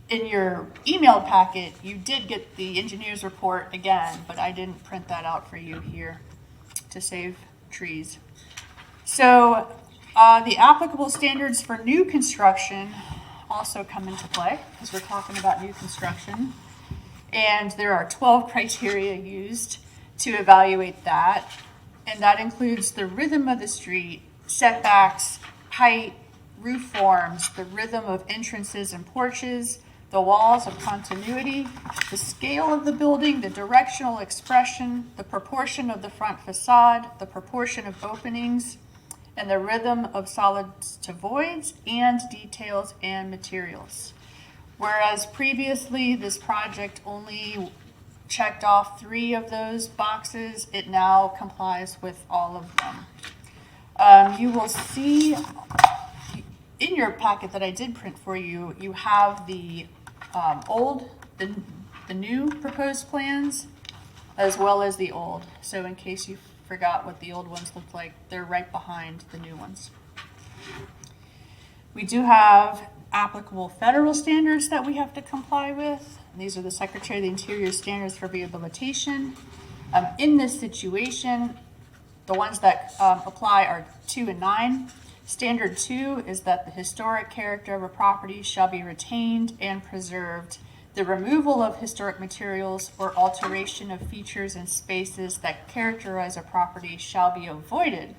In your email packet, you did get the engineer's report again, but I didn't print that out for you here to save trees. So the applicable standards for new construction also come into play because we're talking about new construction. And there are 12 criteria used to evaluate that. And that includes the rhythm of the street, setbacks, height, roof forms, the rhythm of entrances and porches, the walls of continuity, the scale of the building, the directional expression, the proportion of the front facade, the proportion of openings, and the rhythm of solids to voids, and details and materials. Whereas previously this project only checked off 3 of those boxes, it now complies with all of them. You will see in your packet that I did print for you, you have the the new proposed plans, as well as the old. So in case you forgot what the old ones looked like, they're right behind the new ones. We do have applicable federal standards that we have to comply with. These are the Secretary of the Interior standards for rehabilitation. In this situation, the ones that apply are 2 and 9. Standard 2 is that the historic character of a property shall be retained and preserved. The removal of historic materials or alteration of features and spaces that characterize a property shall be avoided.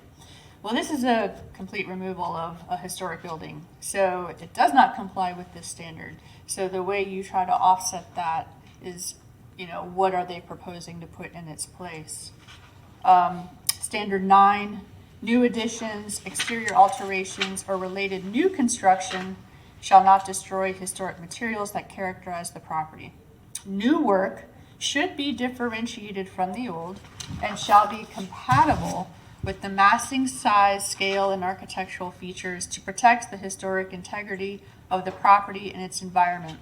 Well, this is a complete removal of a historic building, so it does not comply with this standard. So the way you try to offset that is, what are they proposing to put in its place? Standard 9, new additions, exterior alterations, or related new construction shall not destroy historic materials that characterize the property. New work should be differentiated from the old and shall be compatible with the massing, size, scale, and architectural features to protect the historic integrity of the property and its environment.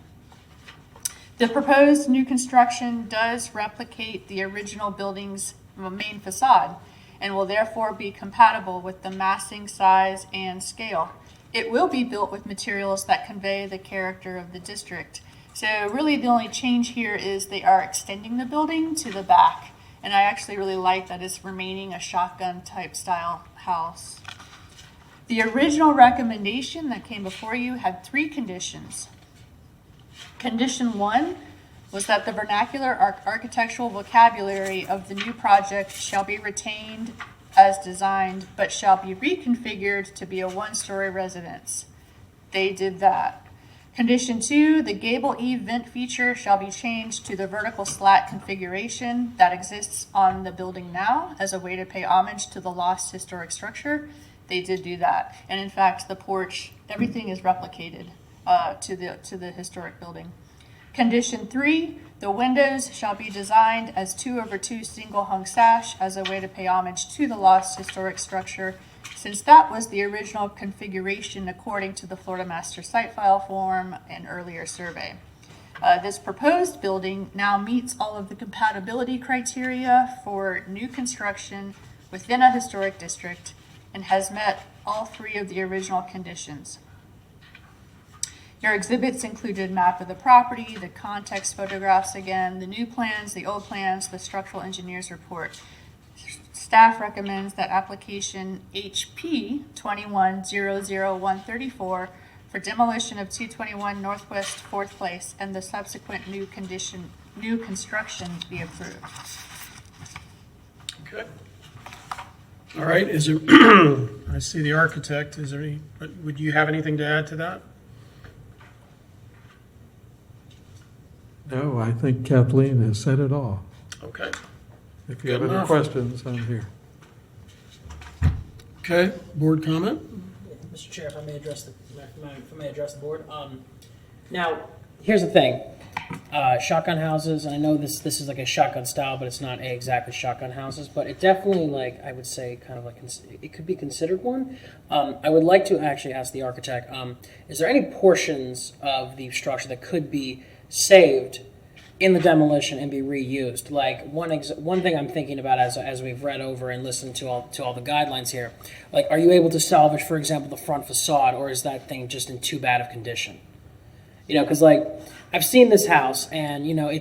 The proposed new construction does replicate the original building's main facade and will therefore be compatible with the massing, size, and scale. It will be built with materials that convey the character of the district. So really the only change here is they are extending the building to the back. And I actually really like that it's remaining a shotgun type style house. The original recommendation that came before you had 3 conditions. Condition 1 was that the vernacular architectural vocabulary of the new project shall be retained as designed, but shall be reconfigured to be a 1-story residence. They did that. Condition 2, the gable eave vent feature shall be changed to the vertical slat configuration that exists on the building now as a way to pay homage to the lost historic structure. They did do that. And in fact, the porch, everything is replicated to the historic building. Condition 3, the windows shall be designed as 2/2 single hung sash as a way to pay homage to the lost historic structure, since that was the original configuration according to the Florida Master Site File form and earlier survey. This proposed building now meets all of the compatibility criteria for new construction within a historic district and has met all 3 of the original conditions. Your exhibits included map of the property, the context photographs again, the new plans, the old plans, the structural engineer's report. Staff recommends that application HP 2100134 for demolition of 221 Northwest 4th Place and the subsequent new construction be approved. Okay. All right, is there, I see the architect, is there any, would you have anything to add to that? No, I think Kathleen has said it all. Okay. If you have Good any enough. questions, I'm here. Okay, board comment? Mr. Chair, if I may address the board. Now, here's the thing. Shotgun houses, and I know this is like a shotgun style, but it's not exactly shotgun houses, but it definitely, like, I would say kind of like, it could be considered one. I would like to actually ask the architect, is there any portions of the structure that could be saved in the demolition and be reused? Like one thing I'm thinking about as we've read over and listened to all the guidelines here, like, are you able to salvage, for example, the front facade, or is that thing just in too bad of condition? You know, because, like, I've seen this house, and, you know, I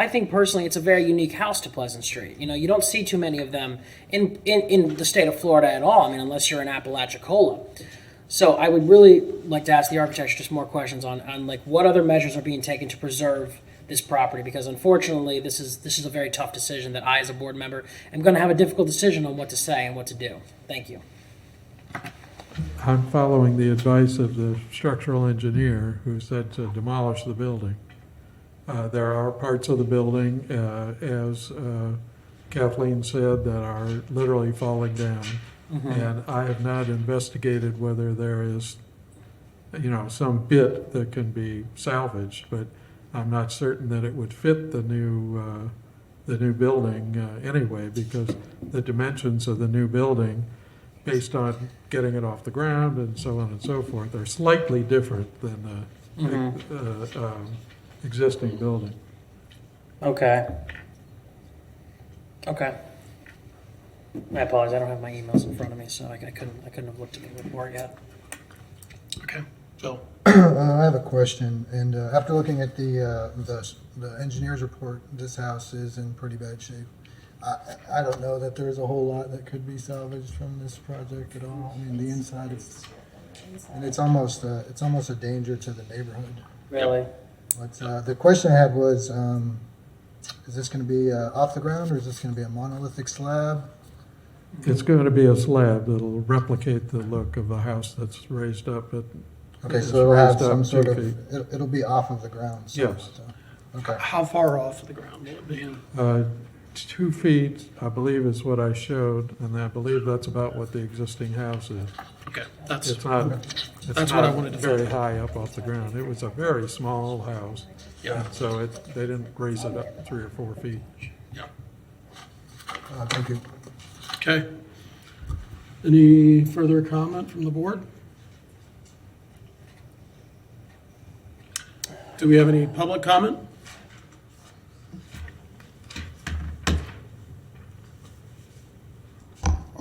think personally it's a very unique house to Pleasant Street. You know, you don't see too many of them in the state of Florida at all. I mean, unless you're in Apalachicola. So I would really like to ask the architect just more questions on like what other measures are being taken to preserve this property, because unfortunately this is a very tough decision that I, as a board member, am going to have a difficult decision on what to say and what to do. Thank you. I'm following the advice of the structural engineer who said to demolish the building. There are parts of the building, as Kathleen said, that are literally falling down. Mm-hmm. And I have not investigated whether there is, you know, some bit that can be salvaged, but I'm not certain that it would fit the new building anyway, because the dimensions of the new building, based on getting it off the ground and so on and so forth, are slightly different than the existing building. Okay. I apologize. I don't have my emails in front of me, so I couldn't have looked at the report yet. Okay, Phil. I have a question, and after looking at the engineer's report, this house is in pretty bad shape. I don't know that there's a whole lot that could be salvaged from this project at all. I mean, the inside is, and it's almost a danger to the neighborhood. Really? But the question I had was, is this going to be off the ground, or is this going to be a monolithic slab? It's going to be a slab that'll replicate the look of the house that's raised up at. Okay, so it'll have some 2 sort feet. of, it'll be off of the ground. somewhat, Yes. so. Okay. How far off of the ground will it be in? 2 feet, I believe, is what I showed, and I believe that's about what the existing house is. Okay, that's It's not, That's what I wanted to very find. high up off the ground. It was a very small house. Yeah. So they didn't raise it up 3 or 4 feet. Yeah. Thank you. Okay. Any further comment from the board? Do we have any public comment?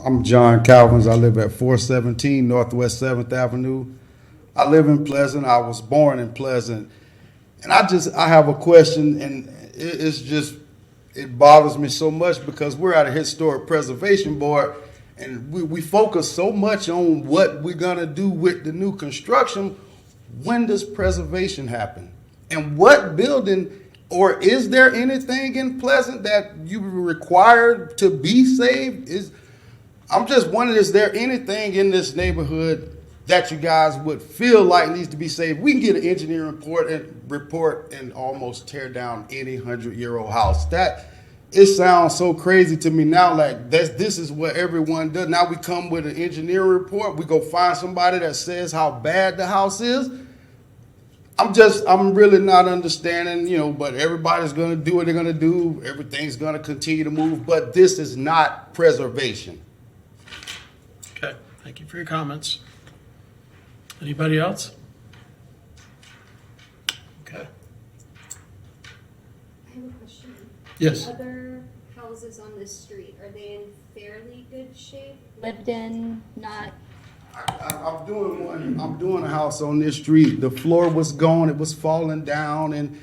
I'm John Calvins. I live at 417 Northwest 7th Avenue. I live in Pleasant. I was born in Pleasant. And I have a question, and it bothers me so much because we're at a historic preservation board, and we focus so much on what we're going to do with the new construction. When does preservation happen? And what building, or is there anything in Pleasant that you require to be saved? I'm just wondering, is there anything in this neighborhood that you guys would feel like needs to be saved? We can get an engineering report and almost tear down any 100-year-old house. It sounds so crazy to me now, like this is what everyone does. Now we come with an engineering report, we go find somebody that says how bad the house is. I'm really not understanding, but everybody's gonna do what they're gonna do. Everything's gonna continue to move, but this is not preservation. Okay, thank you for your comments. Anybody else? Okay. I have a question. Yes. Other houses on this street, are they in fairly good shape? Lived in, not? I'm doing a house on this street. The floor was gone, it was falling down, and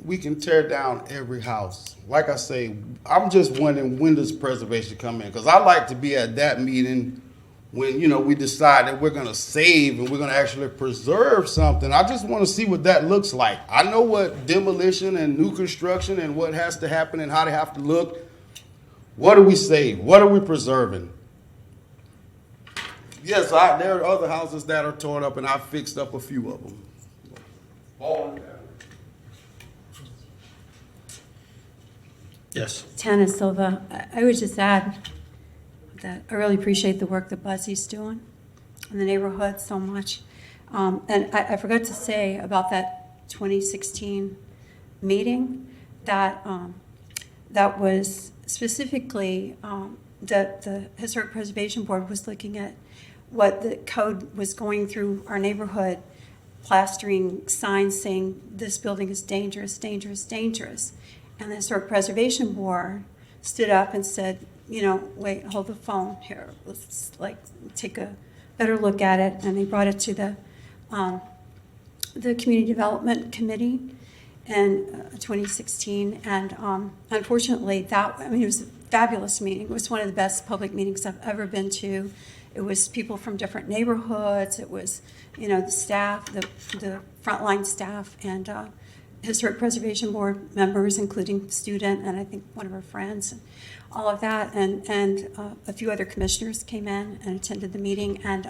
we can tear down every house. Like I say, I'm just wondering, when does preservation come in? Because I like to be at that meeting when, we decide that we're gonna save and we're gonna actually preserve something. I just wanna see what that looks like. I know what demolition and new construction and what has to happen and how they have to look. What do we save? What are we preserving? Yes, there are other houses that are torn up, and I fixed up a few of them. Yes. Tana Silva, I would just add that I really appreciate the work that Buzzy's doing in the neighborhood so much. And I forgot to say about that 2016 meeting that that was specifically the Historic Preservation Board was looking at what the code was going through our neighborhood, plastering signs saying this building is dangerous, dangerous, dangerous. And the Historic Preservation Board stood up and said, you know, wait, hold the phone here. Let's like take a better look at it. And they brought it to the Community Development Committee in 2016. And unfortunately, it was a fabulous meeting. It was one of the best public meetings I've ever been to. It was people from different neighborhoods. It was, you know, the staff, the frontline staff, and Historic Preservation Board members, including student and I think one of our friends, and all of that, and a few other commissioners came in and attended the meeting, and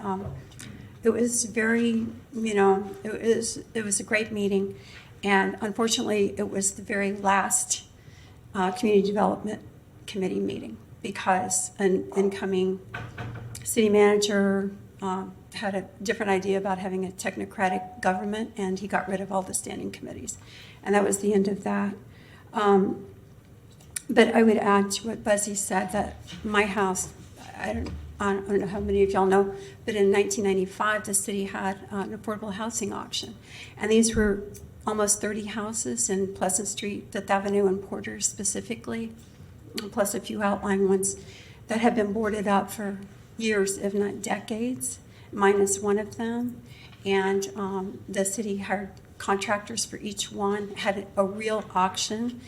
it was very, you know, it was a great meeting, and unfortunately, it was the very last Community Development Committee meeting because an incoming city manager had a different idea about having a technocratic government, and he got rid of all the standing committees. And that was the end of that. But I would add to what Buzzy said that my house, I don't know how many of y'all know, but in 1995, the city had an affordable housing auction. And these were almost 30 houses in Pleasant Street, Fifth Avenue, and Porter specifically, plus a few outlying ones that had been boarded up for years, if not decades. Mine is one of them. And the city hired contractors for each one, had a real auction.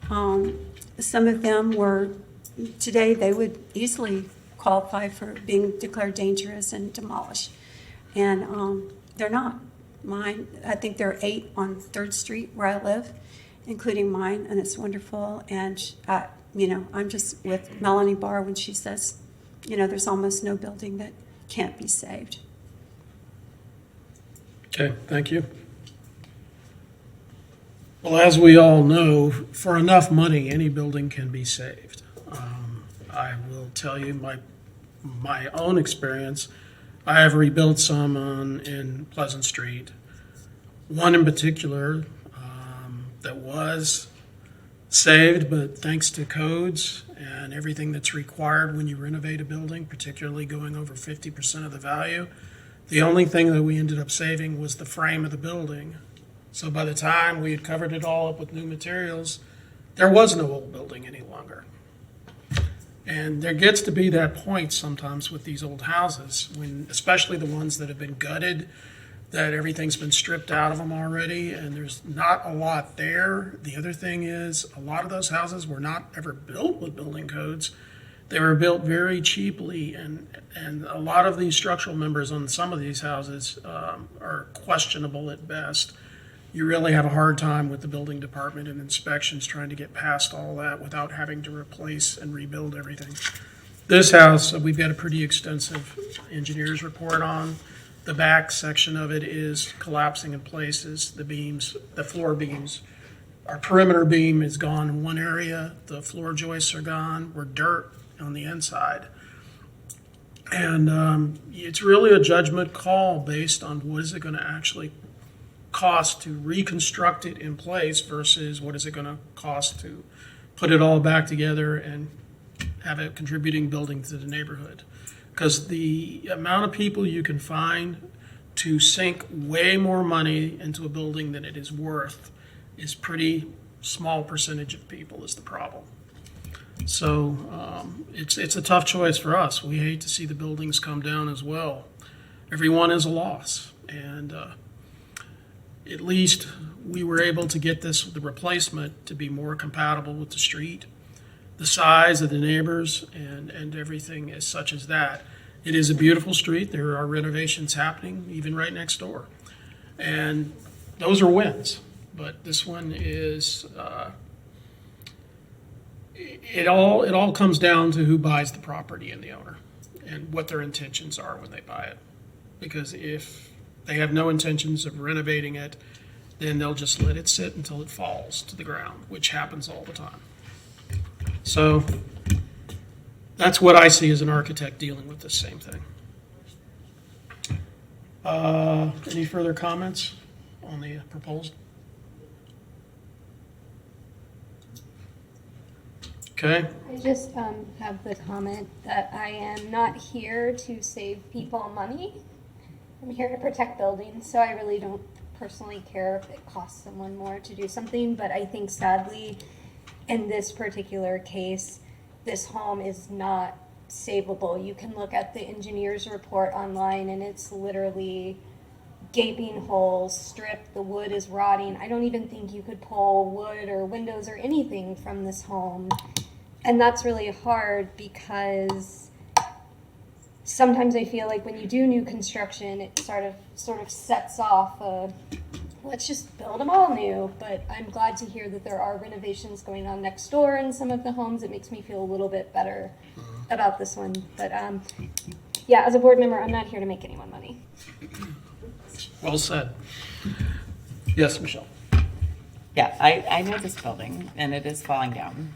Some of them were, today they would easily qualify for being declared dangerous and demolished. And they're not. Mine, I think there are 8 on 3rd Street where I live, including mine, and it's wonderful. And, you know, I'm just with Melanie Barr when she says, you know, there's almost no building that can't be saved. Okay, thank you. Well, as we all know, for enough money, any building can be saved. I will tell you my own experience. I have rebuilt some in Pleasant Street. One in particular that was saved, but thanks to codes and everything that's required when you renovate a building, particularly going over 50% of the value, the only thing that we ended up saving was the frame of the building. So by the time we had covered it all up with new materials, there was no old building any longer. And there gets to be that point sometimes with these old houses, when, especially the ones that have been gutted, that everything's been stripped out of them already, and there's not a lot there. The other thing is, a lot of those houses were not ever built with building codes. They were built very cheaply, and a lot of these structural members on some of these houses are questionable at best. You really have a hard time with the building department and inspections trying to get past all that without having to replace and rebuild everything. This house, we've got a pretty extensive engineer's report on. The back section of it is collapsing in places. The beams, the floor beams, our perimeter beam is gone in one area. The floor joists are gone. We're dirt on the inside. And it's really a judgment call based on what is it going to actually cost to reconstruct it in place versus what is it going to cost to put it all back together and have a contributing building to the neighborhood. Because the amount of people you can find to sink way more money into a building than it is worth is pretty small percentage of people is the problem. So it's a tough choice for us. We hate to see the buildings come down as well. Every one is a loss. And at least we were able to get the replacement to be more compatible with the street, the size of the neighbors, and everything as such as that. It is a beautiful street. There are renovations happening even right next door. And those are wins. But this one is it all comes down to who buys the property and the owner and what their intentions are when they buy it. Because if they have no intentions of renovating it, then they'll just let it sit until it falls to the ground, which happens all the time. So that's what I see as an architect dealing with this same thing. Any further comments on the proposal? Okay. I just have the comment that I am not here to save people money. I'm here to protect buildings, so I really don't personally care if it costs someone more to do something, but I think sadly, in this particular case, this home is not savable. You can look at the engineer's report online and it's literally gaping holes, stripped, the wood is rotting. I don't even think you could pull wood or windows or anything from this home. And that's really hard because sometimes I feel like when you do new construction, it sort of sets off let's just build them all new. But I'm glad to hear that there are renovations going on next door in some of the homes. It makes me feel a little bit better about this one. But yeah, as a board member, I'm not here to make anyone money. Well said. Yes, Michelle. Yeah, I know this building, and it is falling down,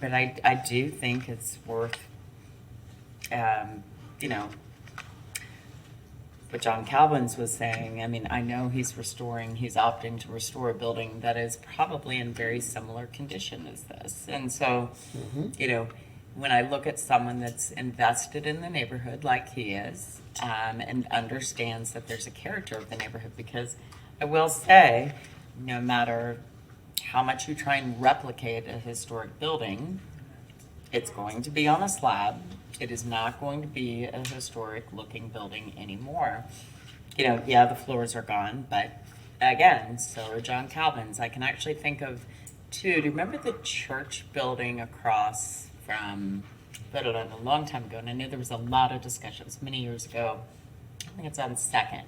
but I do think it's worth, what John Calvin's was saying. I mean, I know he's opting to restore a building that is probably in very similar condition as this. And so, when I look at someone that's invested in the neighborhood like he is, and understands that there's a character of the neighborhood, because I will say, no matter how much you try and replicate a historic building, it's going to be on a slab. It is not going to be a historic looking building anymore. Yeah, the floors are gone, but again, so are John Calvin's. I can actually think of two. Do you remember the church building across from, I don't know, a long time ago, and I know there was a lot of discussions many years ago. I think it's on Second.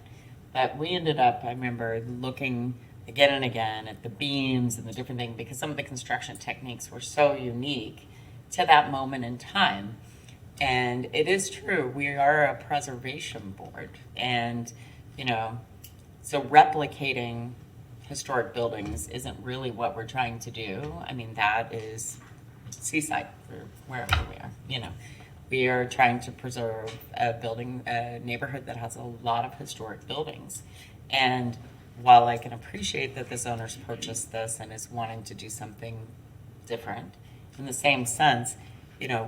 But we ended up, I remember, looking again and again at the beams and the different things, because some of the construction techniques were so unique to that moment in time. And it is true, we are a preservation board. And, so replicating historic buildings isn't really what we're trying to do. I mean, that is Seaside or wherever we are, We are trying to preserve a neighborhood that has a lot of historic buildings. And while I can appreciate that this owner's purchased this and is wanting to do something different, in the same sense,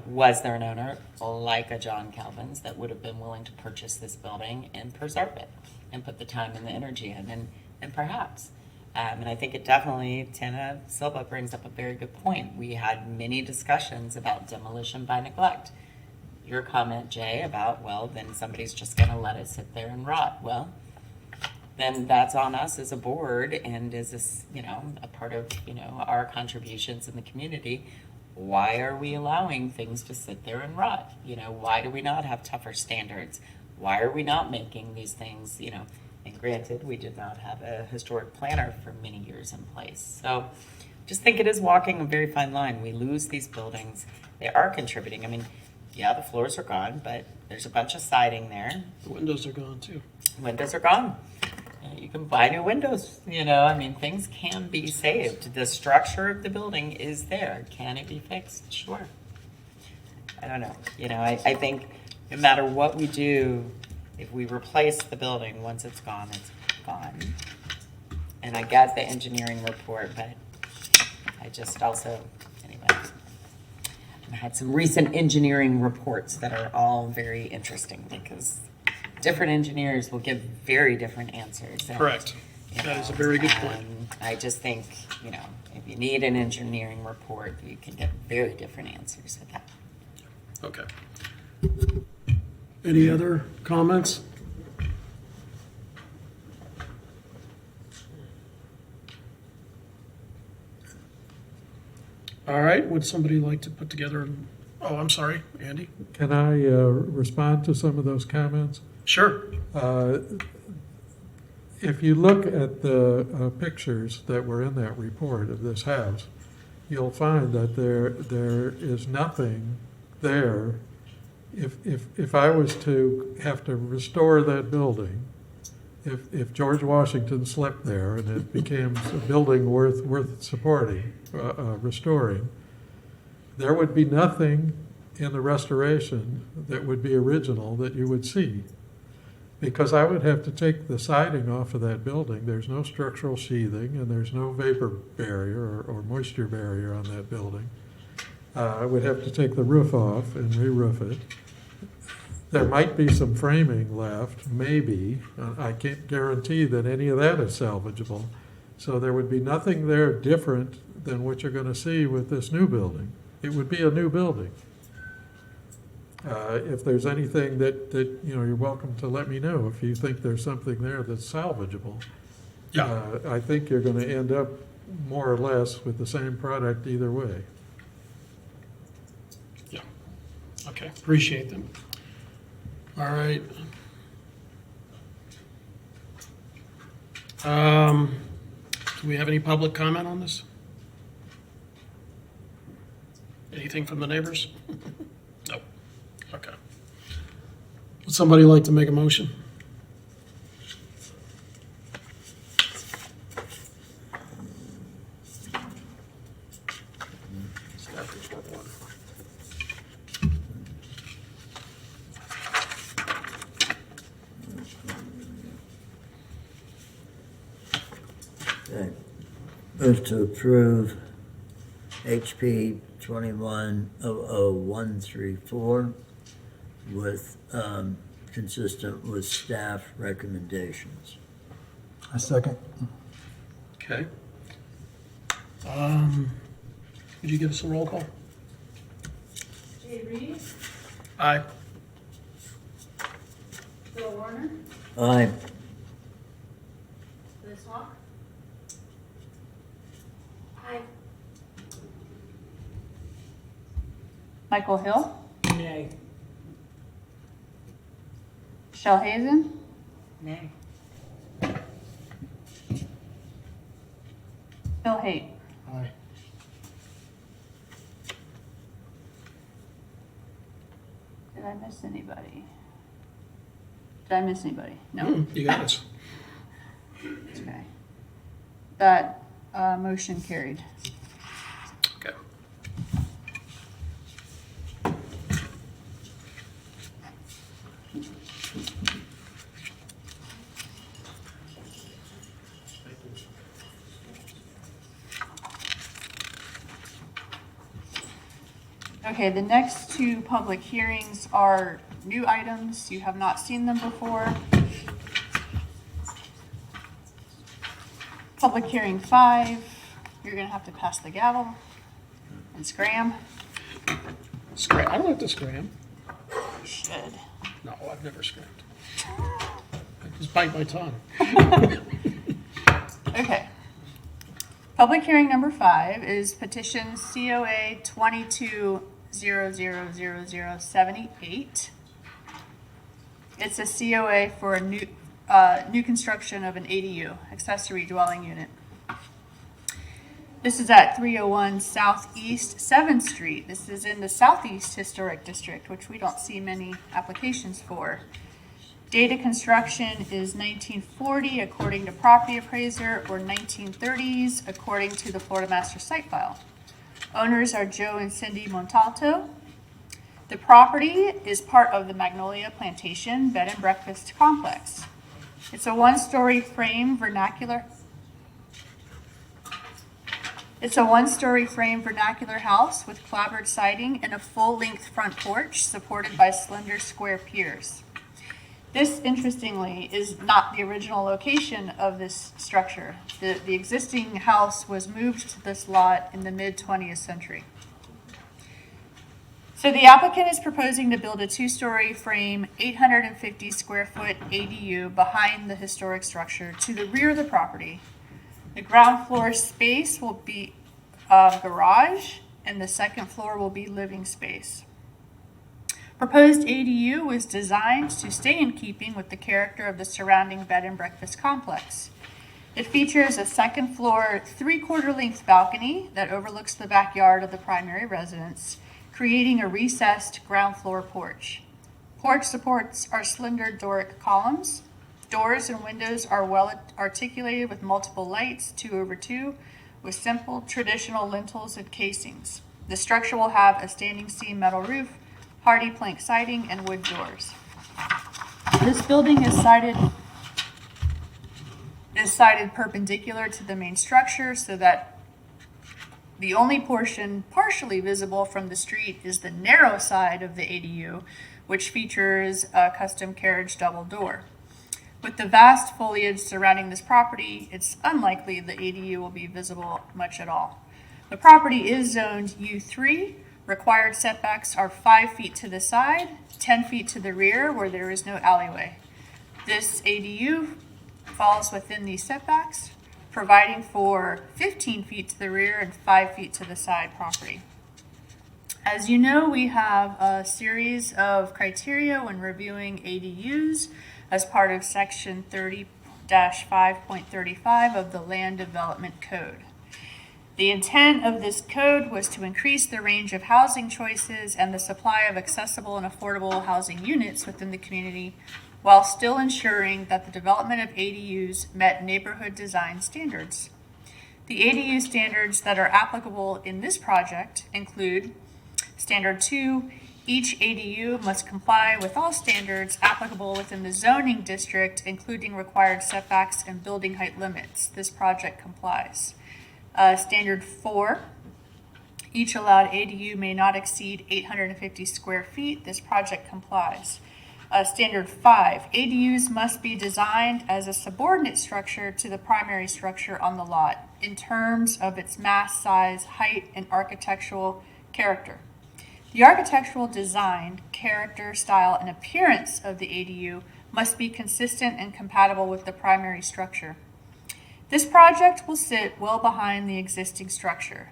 was there an owner like a John Calvin's that would have been willing to purchase this building and preserve it and put the time and the energy in? And perhaps. And I think it definitely, Tina Silva brings up a very good point. We had many discussions about demolition by neglect. Your comment, Jay, about, well, then somebody's just going to let it sit there and rot. Well, then that's on us as a board, and as this, a part of, our contributions in the community. Why are we allowing things to sit there and rot? Why do we not have tougher standards? Why are we not making these things, And granted, we did not have a historic planner for many years in place. So just think it is walking a very fine line. We lose these buildings. They are contributing. I mean, yeah, the floors are gone, but there's a bunch of siding there. The windows are gone too. Windows are gone. You can buy new windows, I mean, things can be saved. The structure of the building is there. Can it be fixed? Sure. I don't know. I think no matter what we do, if we replace the building, once it's gone, it's gone. And I get the engineering report, but I just also, anyway, I had some recent engineering reports that are all very interesting because different engineers will give very different answers. And, Correct. That is a very good point. I just think, if you need an engineering report, you can get very different answers with that. Okay. Any other comments? All right, would somebody like to put together, I'm sorry, Andy? Can I respond to some of those comments? Sure. If you look at the pictures that were in that report of this house, you'll find that there is nothing there. If I was to have to restore that building, if George Washington slept there and it became a building worth supporting, restoring, there would be nothing in the restoration that would be original that you would see. Because I would have to take the siding off of that building. There's no structural sheathing and there's no vapor barrier or moisture barrier on that building. I would have to take the roof off and re-roof it. There might be some framing left, maybe. I can't guarantee that any of that is salvageable. So there would be nothing there different than what you're going to see with this new building. It would be a new building. If there's anything that you're welcome to let me know if you think there's something there that's salvageable. Yeah. I think you're going to end up more or less with the same product either way. Yeah. Okay, appreciate them. All right. Do we have any public comment on this? Anything from the neighbors? No. Okay. Would somebody like to make a motion? Okay. Move to approve HP 21-00134 with, consistent with staff recommendations. A second. Okay. Could you give us a roll call? Jay Reed, Aye. Bill Warner, Aye. Liz Hawk, Aye. Michael Hill, Nay. Michelle Hazen, Nay. Bill Haight. Aye. Did I miss anybody? Did I miss anybody? No. You got us. Okay. That motion carried. Okay. Okay, the next two public hearings are new items. You have not seen them before. Public hearing 5, you're gonna have to pass the gavel and scram. Scram. I don't have to scram. You should. No, I've never scrammed. I just bite my tongue. Okay. Public hearing number 5 is petition COA 22000078. It's a COA for a new construction of an ADU, accessory dwelling unit. This is at 301 Southeast 7th Street. This is in the Southeast Historic District, which we don't see many applications for. Date of construction is 1940 according to property appraiser, or 1930s according to the Florida Master Site File. Owners are Joe and Cindy Montalto. The property is part of the Magnolia Plantation Bed and Breakfast Complex. It's a one-story frame vernacular house with clapboard siding and a full-length front porch supported by slender square piers. This, interestingly, is not the original location of this structure. The existing house was moved to this lot in the mid-20th century. So the applicant is proposing to build a 2-story frame, 850 square foot ADU behind the historic structure to the rear of the property. The ground floor space will be a garage, and the second floor will be living space. Proposed ADU was designed to stay in keeping with the character of the surrounding bed and breakfast complex. It features a second floor, 3/4 length balcony that overlooks the backyard of the primary residence, creating a recessed ground floor porch. Porch supports are slender Doric columns. Doors and windows are well articulated with multiple lights, 2/2, with simple traditional lintels and casings. The structure will have a standing seam metal roof, hardy plank siding, and wood doors. This building is sided perpendicular to the main structure so that the only portion partially visible from the street is the narrow side of the ADU, which features a custom carriage double door. With the vast foliage surrounding this property, it's unlikely the ADU will be visible much at all. The property is zoned U3. Required setbacks are 5 feet to the side, 10 feet to the rear where there is no alleyway. This ADU falls within these setbacks, providing for 15 feet to the rear and 5 feet to the side property. As you know, we have a series of criteria when reviewing ADUs as part of Section 30-5.35 of the Land Development Code. The intent of this code was to increase the range of housing choices and the supply of accessible and affordable housing units within the community, while still ensuring that the development of ADUs met neighborhood design standards. The ADU standards that are applicable in this project include Standard 2, each ADU must comply with all standards applicable within the zoning district, including required setbacks and building height limits. This project complies. Standard 4, each allowed ADU may not exceed 850 square feet. This project complies. Standard 5, ADUs must be designed as a subordinate structure to the primary structure on the lot in terms of its mass, size, height, and architectural character. The architectural design, character, style, and appearance of the ADU must be consistent and compatible with the primary structure. This project will sit well behind the existing structure.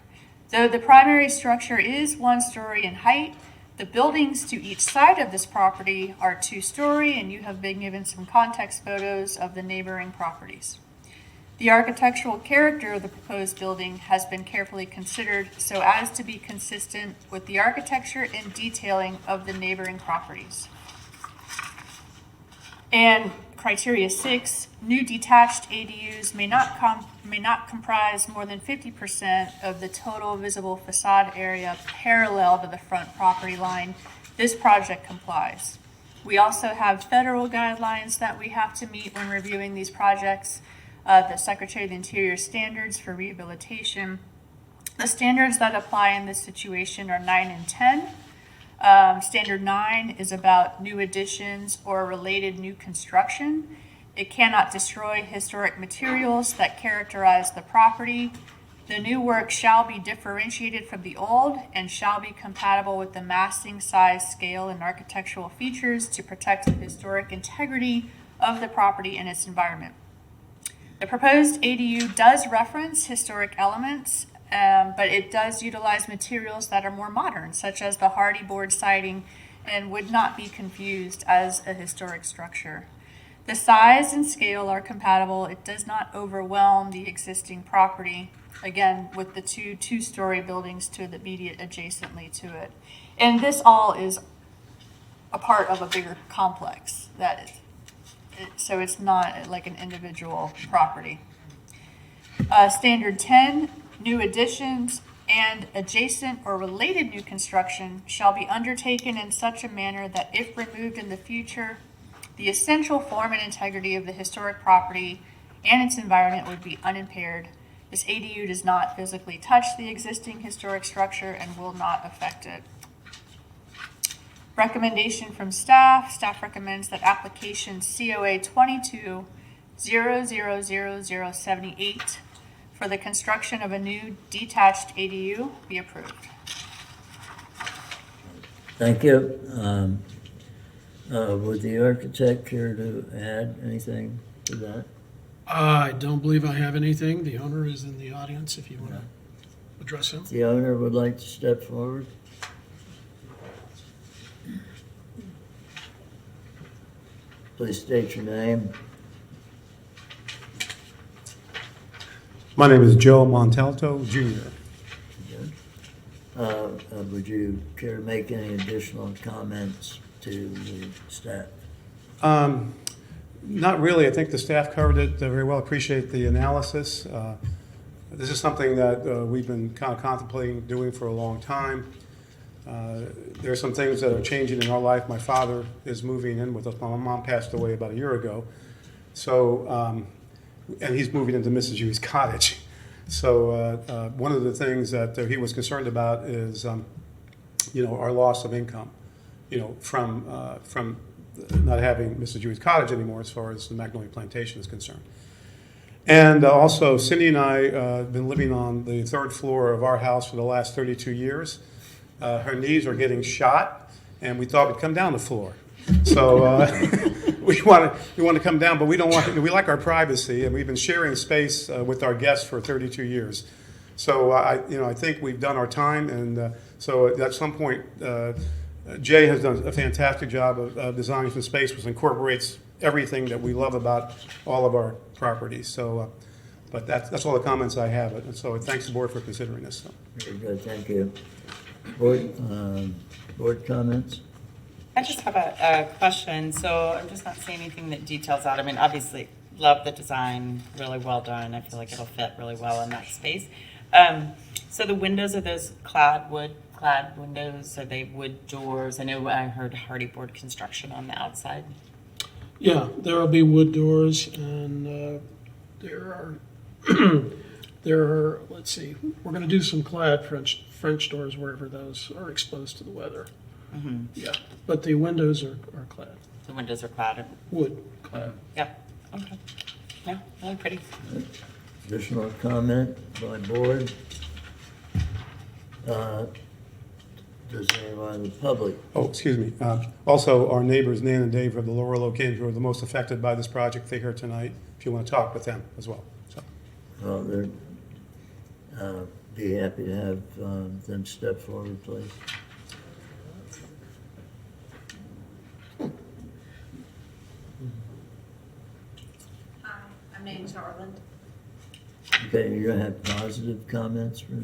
Though the primary structure is 1 story in height, the buildings to each side of this property are 2-story, and you have been given some context photos of the neighboring properties. The architectural character of the proposed building has been carefully considered so as to be consistent with the architecture and detailing of the neighboring properties. And criteria 6, new detached ADUs may not comprise more than 50% of the total visible facade area parallel to the front property line. This project complies. We also have federal guidelines that we have to meet when reviewing these projects. The Secretary of the Interior standards for rehabilitation. The standards that apply in this situation are 9 and 10. Standard 9 is about new additions or related new construction. It cannot destroy historic materials that characterize the property. The new work shall be differentiated from the old and shall be compatible with the massing, size, scale, and architectural features to protect the historic integrity of the property and its environment. The proposed ADU does reference historic elements, but it does utilize materials that are more modern, such as the hardy board siding, and would not be confused as a historic structure. The size and scale are compatible. It does not overwhelm the existing property, again, with the 2-story buildings to the immediate adjacently to it. And this all is a part of a bigger complex so it's not like an individual property. Standard 10, new additions and adjacent or related new construction shall be undertaken in such a manner that if removed in the future, the essential form and integrity of the historic property and its environment would be unimpaired. This ADU does not physically touch the existing historic structure and will not affect it. Recommendation from staff. Staff recommends that application COA 22-000078 for the construction of a new detached ADU be approved. Thank you. Would the architect care to add anything to that? I don't believe I have anything. The owner is in the audience if you want to address him. The owner would like to step forward. Please state your name. My name is Joe Montalto, Jr. Would you care to make any additional comments to the staff? Not really. I think the staff covered it very well. Appreciate the analysis. This is something that we've been kind of contemplating doing for a long time. There are some things that are changing in our life. My father is moving in with us. My mom passed away about a year ago. So, and he's moving into Mrs. Huey's cottage. So one of the things that he was concerned about is, our loss of income, from not having Mrs. Huey's cottage anymore as far as the Magnolia Plantation is concerned. And also, Cindy and I have been living on the third floor of our house for the last 32 years. Her knees are getting shot, and we thought we'd come down the floor. So we want to come down, but we don't want. We like our privacy, and we've been sharing space with our guests for 32 years. So I think we've done our time, and so at some point, Jay has done a fantastic job of designing some space which incorporates everything that we love about all of our properties. So, but that's all the comments I have. And so thanks the board for considering this. Very good, thank you. Board comments? I just have a question. So I'm just not seeing anything that details out. I mean, obviously, love the design, really well done. I feel like it'll fit really well in that space. So the windows, are those clad windows? Are they wood doors? I know I heard hardy board construction on the outside. Yeah, there will be wood doors, and there are, let's see, we're going to do some clad French doors wherever those are exposed to the weather. Mm-hmm. Yeah, but the windows are clad. The windows are clad. Wood clad. Yep. Okay. Yeah, really pretty. Additional comment by board? Does anyone in the public? Oh, excuse me. Also, our neighbors, Nan and Dave of the Lower Located, who are the most affected by this project, they're here tonight, if you want to talk with them as well. So. Well, they're, be happy to have them step forward, please. Hi, my name's Harland. Okay, you're gonna have positive comments for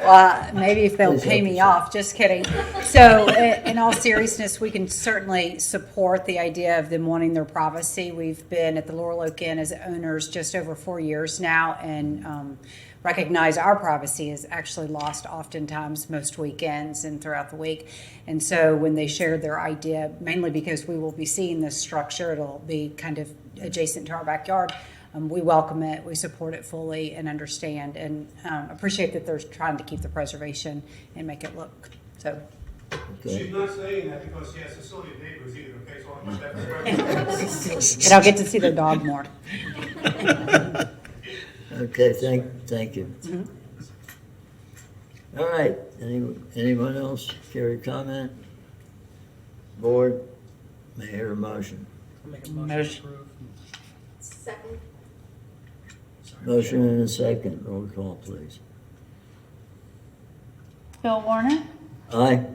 Well, maybe if they'll Please pay help me yourself. off, just kidding. So in all seriousness, we can certainly support the idea of them wanting their privacy. We've been at the Laurel Oak Inn as owners just over 4 years now, and recognize our privacy is actually lost oftentimes most weekends and throughout the week. And so when they shared their idea, mainly because we will be seeing this structure, it'll be kind of adjacent to our backyard. We welcome it, we support it fully and understand, and appreciate that they're trying to keep the preservation and make it look so. Okay. She's not saying that because she has Sicilian neighbors either, okay? So And I'll get to see their dog more. Okay, thank you. Mhm. All right, anyone else care to comment? Board, may I hear a motion? Motion. Second. Motion and a second, roll call, please. Bill Warner, Aye?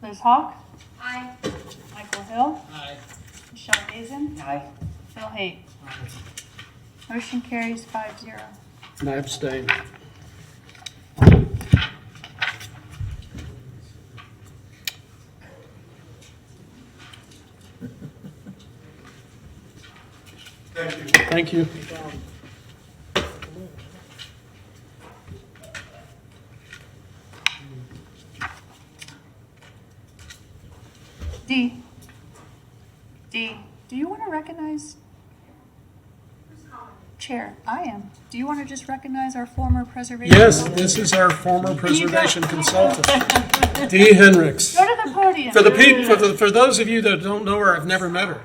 Liz Hawk, Aye. Michael Hill, Aye. Michelle Hazen, Aye. Phil Haight. Motion carries 5-0. And I abstain. Thank you. D, do you want to recognize? Chair, I am. Do you want to just recognize our former preservation? Yes, this is our former preservation consultant, Dee Henricks. Go to the podium. For those of you that don't know her, I've never met her.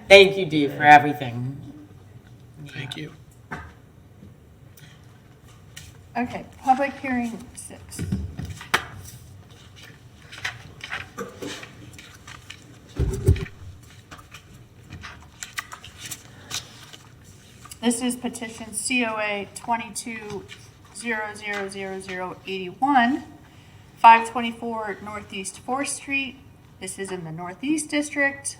Thank you, Dee, for everything. Thank you. Okay, public hearing 6. This is petition COA 22000081, 524 Northeast 4th Street. This is in the Northeast District.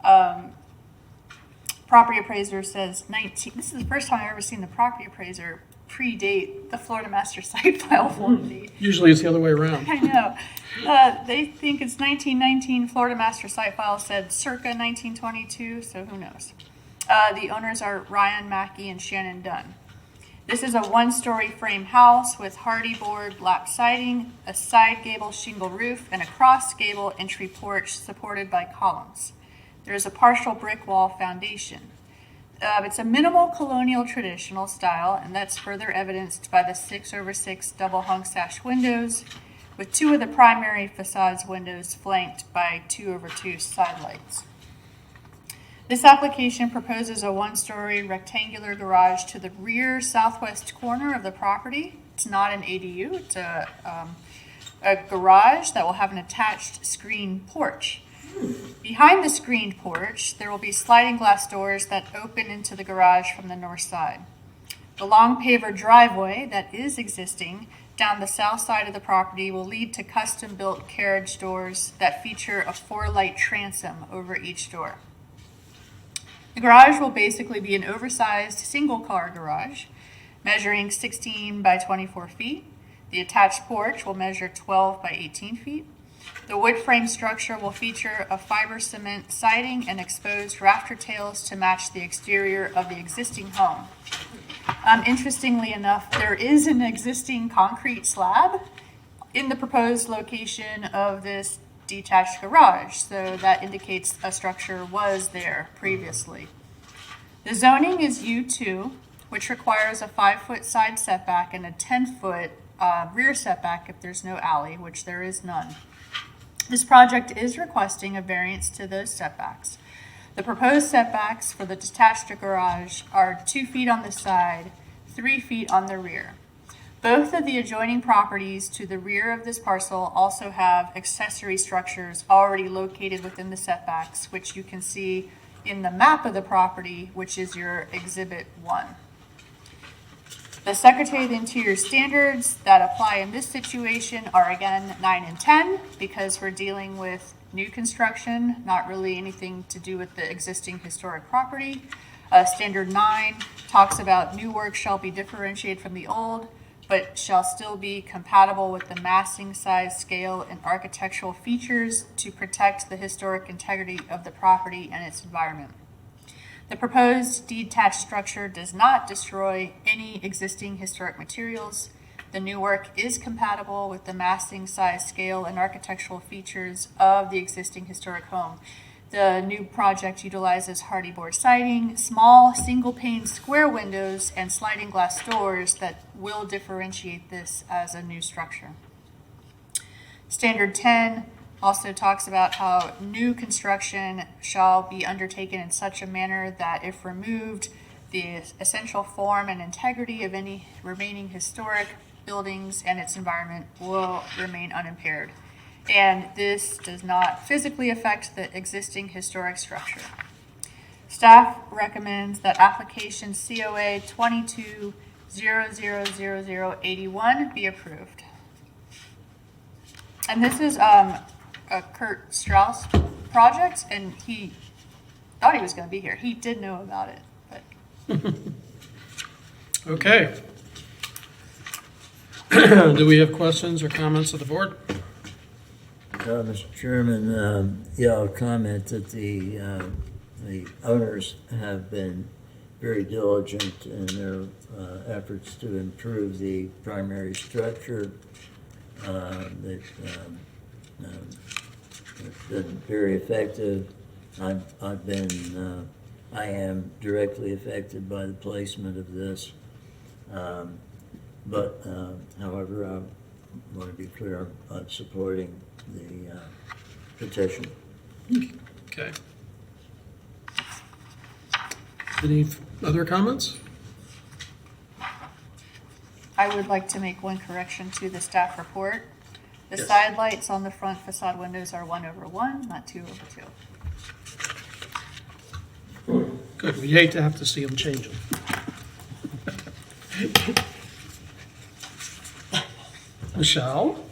Property appraiser says 19, this is the first time I've ever seen the property appraiser predate the Florida Master Site File Form date. Usually it's the other way around. I know. They think it's 1919. Florida Master Site File said circa 1922, so who knows. The owners are Ryan Mackey and Shannon Dunn. This is a one-story frame house with hardy board lap siding, a side gable shingle roof, and a cross gable entry porch supported by columns. There is a partial brick wall foundation. It's a minimal colonial traditional style, and that's further evidenced by the 6/6 double hung sash windows, with 2 of the primary facade's windows flanked by 2/2 side lights. This application proposes a one-story rectangular garage to the rear southwest corner of the property. It's not an ADU, it's a garage that will have an attached screened porch. Behind the screened porch, there will be sliding glass doors that open into the garage from the north side. The long paver driveway that is existing down the south side of the property will lead to custom-built carriage doors that feature a 4-light transom over each door. The garage will basically be an oversized single-car garage, measuring 16 by 24 feet. The attached porch will measure 12 by 18 feet. The wood frame structure will feature a fiber cement siding and exposed rafter tails to match the exterior of the existing home. Interestingly enough, there is an existing concrete slab in the proposed location of this detached garage, so that indicates a structure was there previously. The zoning is U2, which requires a 5-foot side setback and a 10-foot rear setback if there's no alley, which there is none. This project is requesting a variance to those setbacks. The proposed setbacks for the detached garage are 2 feet on the side, 3 feet on the rear. Both of the adjoining properties to the rear of this parcel also have accessory structures already located within the setbacks, which you can see in the map of the property, which is your Exhibit 1. The Secretary of the Interior standards that apply in this situation are again 9 and 10, because we're dealing with new construction, not really anything to do with the existing historic property. Standard 9 talks about new work shall be differentiated from the old, but shall still be compatible with the massing, size, scale, and architectural features to protect the historic integrity of the property and its environment. The proposed detached structure does not destroy any existing historic materials. The new work is compatible with the massing, size, scale, and architectural features of the existing historic home. The new project utilizes hardy board siding, small single-pane square windows, and sliding glass doors that will differentiate this as a new structure. Standard 10 also talks about how new construction shall be undertaken in such a manner that if removed, the essential form and integrity of any remaining historic buildings and its environment will remain unimpaired. And this does not physically affect the existing historic structure. Staff recommends that application COA 22000081 be approved. And this is a Kurt Strauss project, and he thought he was going to be here. He did know about it, but Okay. Do we have questions or comments of the board? Mr. Chairman, I'll comment that the owners have been very diligent in their efforts to improve the primary structure. They've been very effective. I am directly affected by the placement of this. However, I want to be clear, I'm supporting the petition. Okay. Any other comments? I would like to make one correction to the staff report. The Yes. side lights on the front facade windows are 1/1, not 2/2. Good, we hate to have to see them change them. Michelle?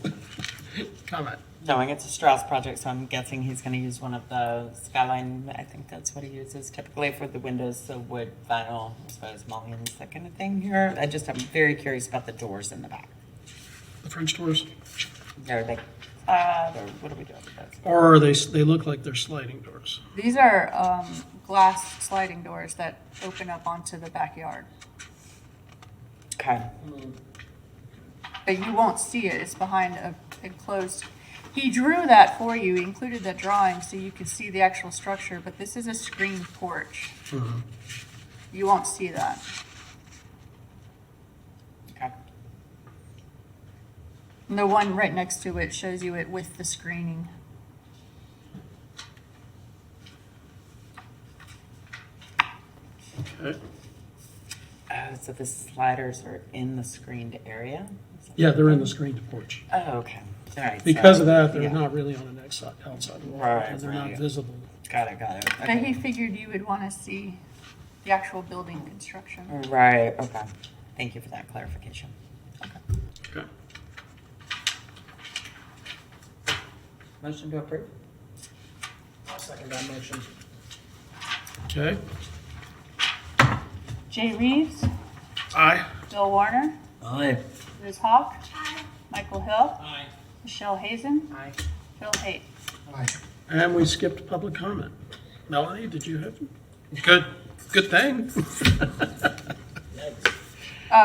Comment. Knowing it's a Strauss project, so I'm guessing he's gonna use one of the Skyline, I think that's what he uses typically for the windows, so wood, vinyl, I suppose mullions, that kind of thing here. I'm very curious about the doors in the back. The French doors? Are they, or what are we doing with those? Or are they look like they're sliding doors? These are glass sliding doors that open up onto the backyard. Okay. But you won't see it, it's behind a enclosed. He drew that for you, he included that drawing so you can see the actual structure, but this is a screened porch. Mhm. You won't see that. Okay. And the one right next to it shows you it with the screening. Okay. So the sliders are in the screened area? Yeah, they're in the screened porch. Oh, okay. All right. Because so- of that, they're yeah. not really on an outside wall, Right, and they're not right. visible. Got it, got it. But he figured you would want to see the actual building construction. Right, okay. Thank you for that clarification. Okay. Motion to approve? I'll second that motion. Okay. Jay Reeves, Aye. Bill Warner, Aye. Liz Hawk, Michael Hill, Aye. Michelle Hazen, Aye. Phil Haight. And we skipped public comment. Melanie, did you have? Good thing.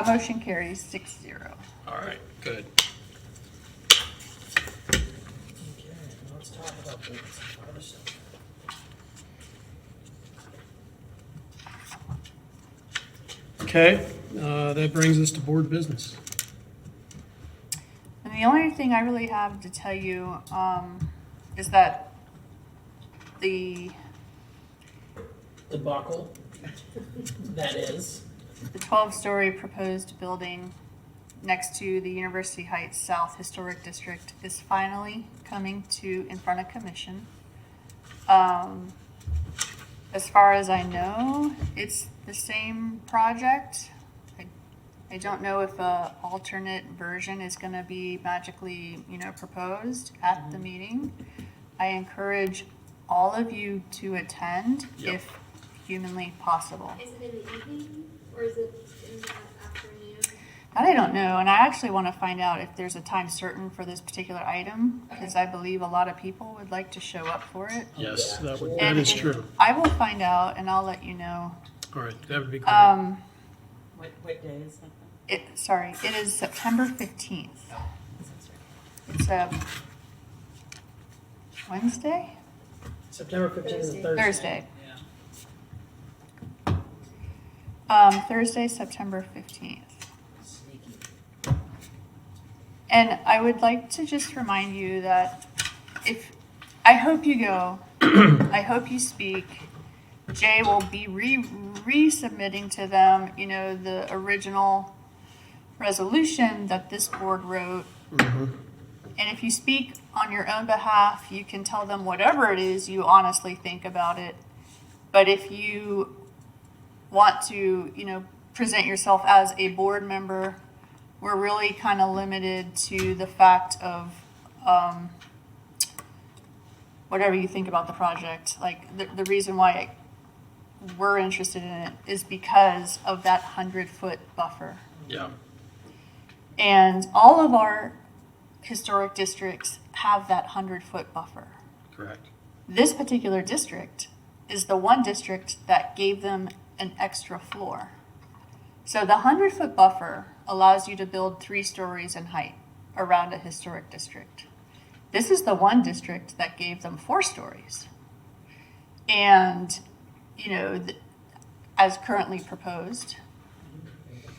Motion carries 6-0. All right, good. Okay, let's talk about the other stuff. Okay, that brings us to board business. And the only thing I really have to tell you is that the Debacle. That is. the 12-story proposed building next to the University Heights South Historic District is finally coming to in front of commission. As far as I know, it's the same project. I don't know if a alternate version is going to be magically, proposed at the meeting. I encourage all of you to attend if humanly possible. Is it in the evening or is it in the afternoon? That I don't know, and I actually want to find out if there's a time certain for this particular item, because I believe a lot of people would like to show up for it. Yes, that And is true. I will find out, and I'll let you know. All right, that would be great. What day is that? It is September 15th. It's a Wednesday? September 15th is Thursday. Thursday. Yeah. Thursday, September 15th. And I would like to just remind you that I hope you go, I hope you speak. Jay will be resubmitting to them, the original resolution that this board wrote. And if you speak on your own behalf, you can tell them whatever it is you honestly think about it. But if you want to, present yourself as a board member, we're really kind of limited to the fact of whatever you think about the project. Like the reason why we're interested in it is because of that 100-foot buffer. Yeah. And all of our historic districts have that 100-foot buffer. Correct. This particular district is the one district that gave them an extra floor. So the 100-foot buffer allows you to build 3 stories in height around a historic district. This is the one district that gave them 4 stories. And, as currently proposed,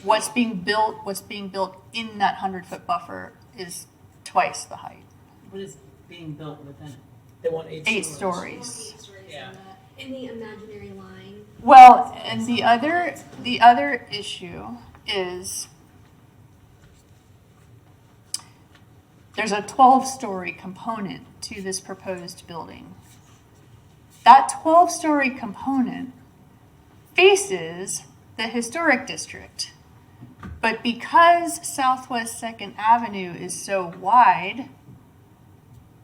what's being built in that 100-foot buffer is twice the height. What is being built within it? They want 8 stories. Yeah. In the imaginary line. Well, and the other issue is there's a 12-story component to this proposed building. That 12-story component faces the historic district. But because Southwest Second Avenue is so wide,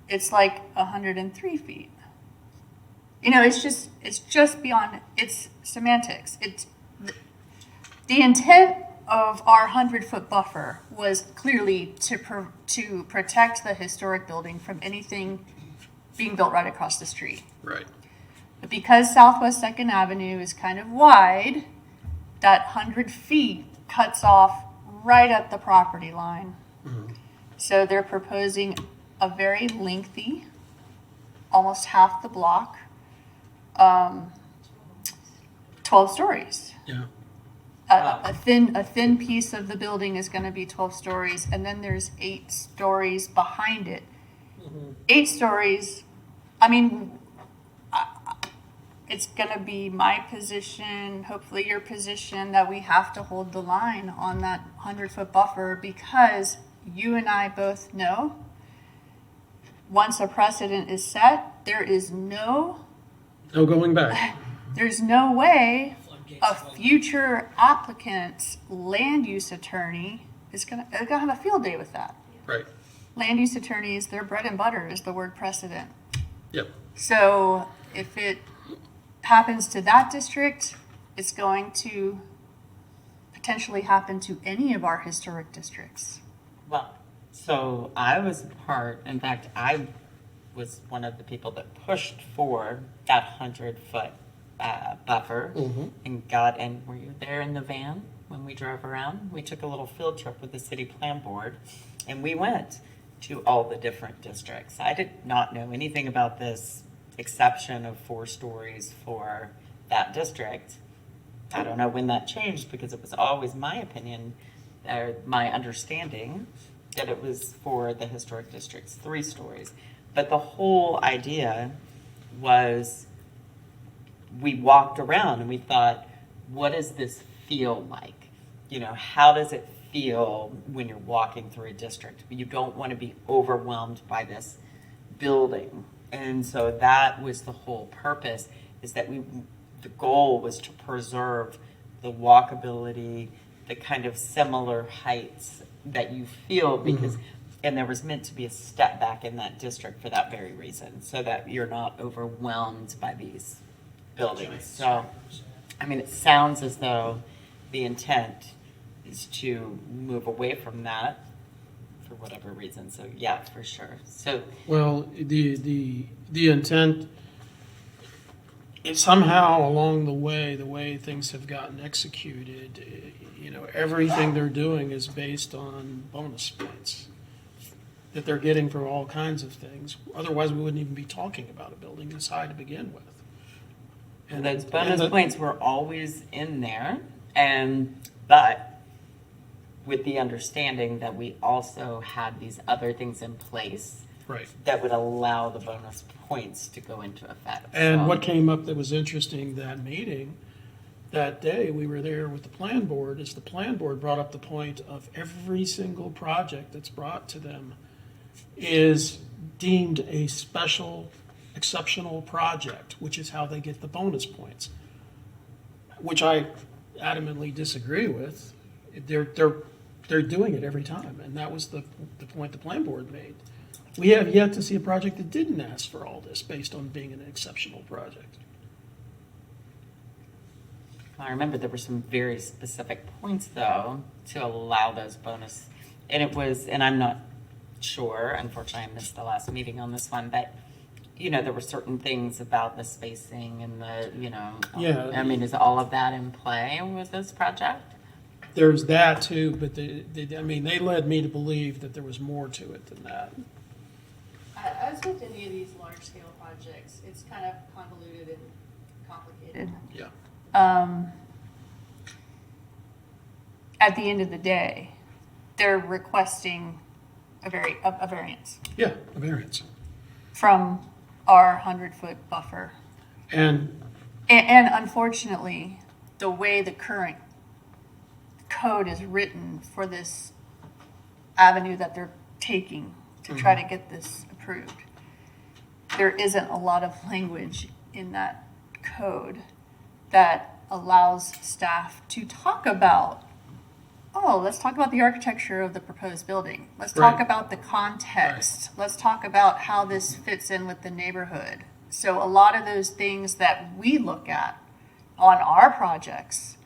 it's like 103 feet. You know, it's just beyond, it's semantics. The intent of our 100-foot buffer was clearly to protect the historic building from anything being built right across the street. Right. But because Southwest Second Avenue is kind of wide, that 100 feet cuts off right at the property line. So they're proposing a very lengthy, almost half the block, 12 stories. Yeah. A thin piece of the building is going to be 12 stories, and then there's 8 stories behind it. 8 stories, I mean, it's going to be my position, hopefully your position, that we have to hold the line on that 100-foot buffer, because you and I both know once a precedent is set, there is no going back. There's no way a future applicant's land use attorney is gonna have a field day with that. Right. Land use attorneys, their bread and butter is the word precedent. Yep. So if it happens to that district, it's going to potentially happen to any of our historic districts. Well, so I was in fact, I was one of the people that pushed for that 100-foot buffer and were you there in the van when we drove around? We took a little field trip with the city plan board and we went to all the different districts. I did not know anything about this exception of 4 stories for that district. I don't know when that changed, because it was always my opinion or my understanding that it was for the historic districts 3 stories. But the whole idea was, we walked around and we thought, what does this feel like? You know, how does it feel when you're walking through a district? You don't want to be overwhelmed by this building. And so that was the whole purpose, is that the goal was to preserve the walkability, the kind of similar heights that you feel, because and there was meant to be a step back in that district for that very reason, so that you're not overwhelmed by these buildings. So, I mean, it sounds as though the intent is to move away from that for whatever reason. So, yeah, for sure. So, well, the intent is somehow along the way things have gotten executed, you know, everything they're doing is based on bonus points that they're getting for all kinds of things. Otherwise, we wouldn't even be talking about a building this high to begin with. And those bonus points were always in there, but with the understanding that we also had these other things in place, right, that would allow the bonus points to go into effect. And what came up that was interesting that meeting, that day we were there with the plan board, is the plan board brought up the point of every single project that's brought to them is deemed a special, exceptional project, which is how they get the bonus points, which I adamantly disagree with. They're doing it every time, and that was the point the plan board made. We have yet to see a project that didn't ask for all this based on being an exceptional project. I remember there were some very specific points, though, to allow those bonus. And I'm not sure, unfortunately I missed the last meeting on this one, but, you know, there were certain things about the spacing and the, you know. Yeah. I mean, is all of that in play with this project? There's that too, but they led me to believe that there was more to it than that. As with any of these large-scale projects, it's kind of convoluted and complicated. Yeah. At the end of the day, they're requesting a variance. Yeah, a variance. From our 100-foot buffer. And unfortunately, the way the current code is written for this avenue that they're taking to try to get this approved, there isn't a lot of language in that code that allows staff to talk about, oh, let's talk about the architecture of the proposed building. Let's talk Right. about the context. Let's talk about how this fits in with the neighborhood. So a lot of those things that we look at on our projects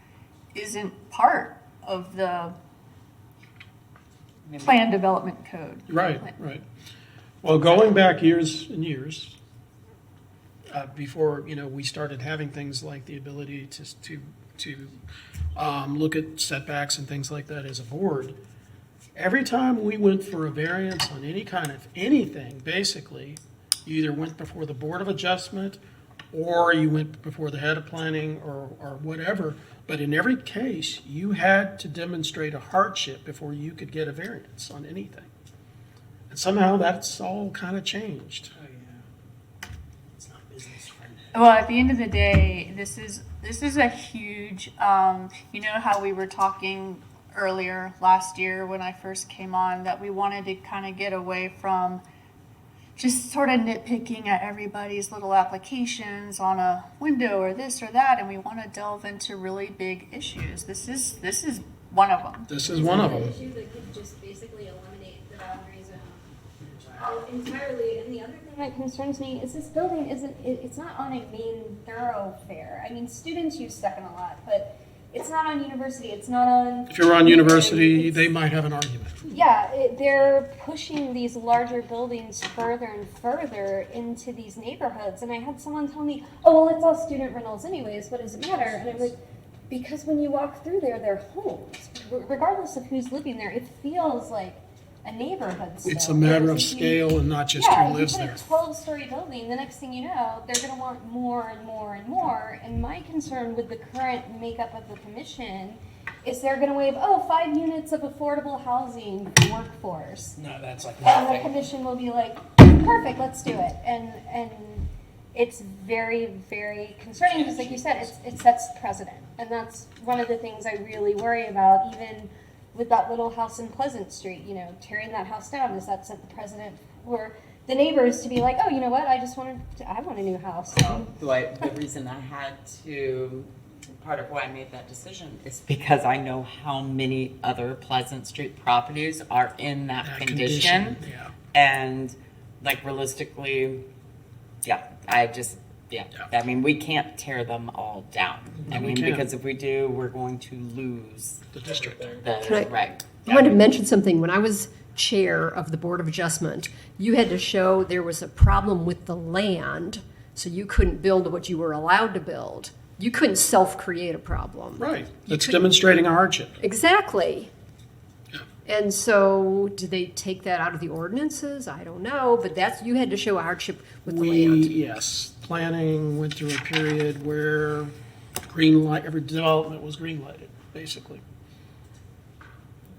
isn't part of the plan development code. Right, right. Well, going back years and years, before, we started having things like the ability to look at setbacks and things like that as a board, every time we went for a variance on any kind of anything, basically, you either went before the Board of Adjustment or you went before the head of planning or whatever. But in every case, you had to demonstrate a hardship before you could get a variance on anything. And somehow that's all kind of changed. Well, at the end of the day, this is a huge, you know how we were talking earlier last year when I first came on, that we wanted to kind of get away from just sort of nitpicking at everybody's little applications on a window or this or that, and we want to delve into really big issues. This is one of them. This is one of them. An issue that could just basically eliminate the boundary zone entirely. And the other thing that concerns me is this building it's not on a main thoroughfare. I mean, students use Second a lot, but it's not on University. It's not on. If you're on University, they might have an argument. Yeah, they're pushing these larger buildings further and further into these neighborhoods. And I had someone tell me, oh, well, it's all student rentals anyways. What does it matter? And I'm like, because when you walk through there, they're homes. Regardless of who's living there, it feels like a neighborhood still. It's a matter of Because if scale and not just yeah, who lives if you there. put a 12-story building, the next thing you know, they're going to want more and more and more. And my concern with the current makeup of the commission is they're going to waive, 5 units of affordable housing for workforce. No, that's like And the nothing. commission will be like, perfect, let's do it. And it's very, very concerning because, like you said, it sets precedent. And that's one of the things I really worry about, even with that little house in Pleasant Street, tearing that house down. Does that set the precedent for the neighbors to be like, oh, you know what, I want a new house. The reason I had to, part of why I made that decision is because I know how many other Pleasant Street properties are in that condition. Yeah. And like realistically, I mean, we can't tear them all down. No, I we mean, can't. because if we do, we're going to lose The district. right. I wanted to mention something. When I was chair of the Board of Adjustment, you had to show there was a problem with the land, so you couldn't build what you were allowed to build. You couldn't self-create a problem. Right. It's demonstrating a hardship. Exactly. And so, do they take that out of the ordinances? I don't know, but you had to show a hardship with the land. Yes, planning went through a period where every development was green lighted, basically.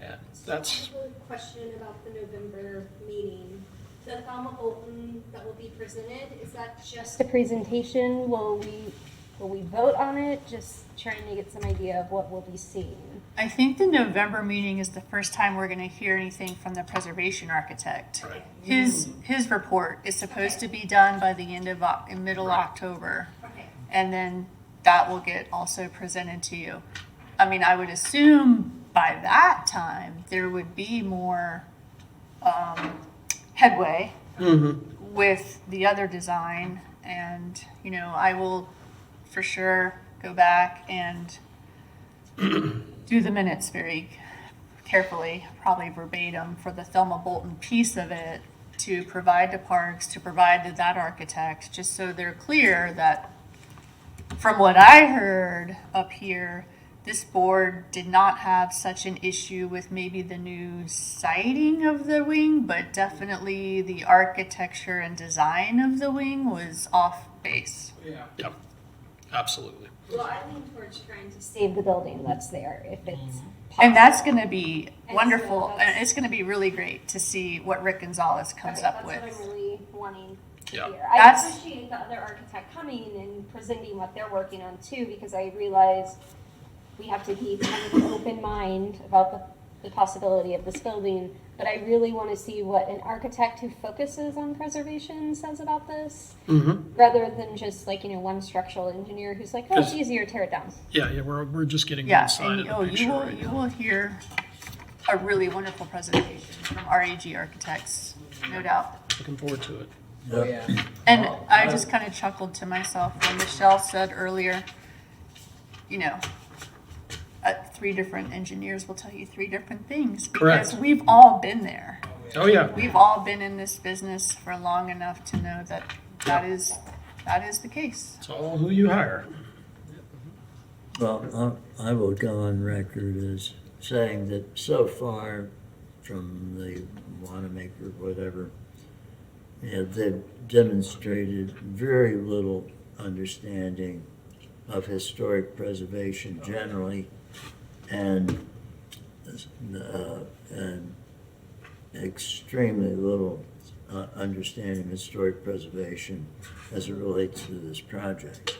Yeah, that's. I have a question about the November meeting. The Thelma Bolton that will be presented, is that just a presentation? Will we vote on it? Just trying to get some idea of what we'll be seeing. I think the November meeting is the first time we're going to hear anything from the preservation architect. Right. His report is supposed to be done by the end of middle October, and then that will get also presented to you. I mean, I would assume by that time there would be more headway with the other design, and I will for sure go back and do the minutes very carefully, probably verbatim, for the Thelma Bolton piece of it to provide to Parks, to provide to that architect, just so they're clear that from what I heard up here, this board did not have such an issue with maybe the new siding of the wing, but definitely the architecture and design of the wing was off base. Yeah. Yep. Absolutely. Well, I lean towards trying to save the building that's there if it's possible. And that's going to be And wonderful, so and it's going to be really great to see what Rick Gonzalez comes up with. That's what I'm really wanting to Yeah. hear. I appreciate the other architect coming and presenting what they're working on too, because I realize we have to keep kind of an open mind about the possibility of this building but I really want to see what an architect who focuses on preservation says about this, Mm-hmm. rather than just like, one structural engineer who's like, oh, it's easier to tear it down. Yeah, we're just getting Yeah, inside and of the picture right you now. will hear a really wonderful presentation from RAG Architects, no doubt. Looking forward to it. Oh, yeah. And I just kind of chuckled to myself when Michelle said earlier, 3 different engineers will tell you 3 different things. Because Correct. we've all been there. Oh, yeah. We've all been in this business for long enough to know that that is the case. It's all who you hire. Well, I will go on record as saying that so far from the Wanamaker, whatever, they've demonstrated very little understanding of historic preservation generally, and extremely little understanding of historic preservation as it relates to this project.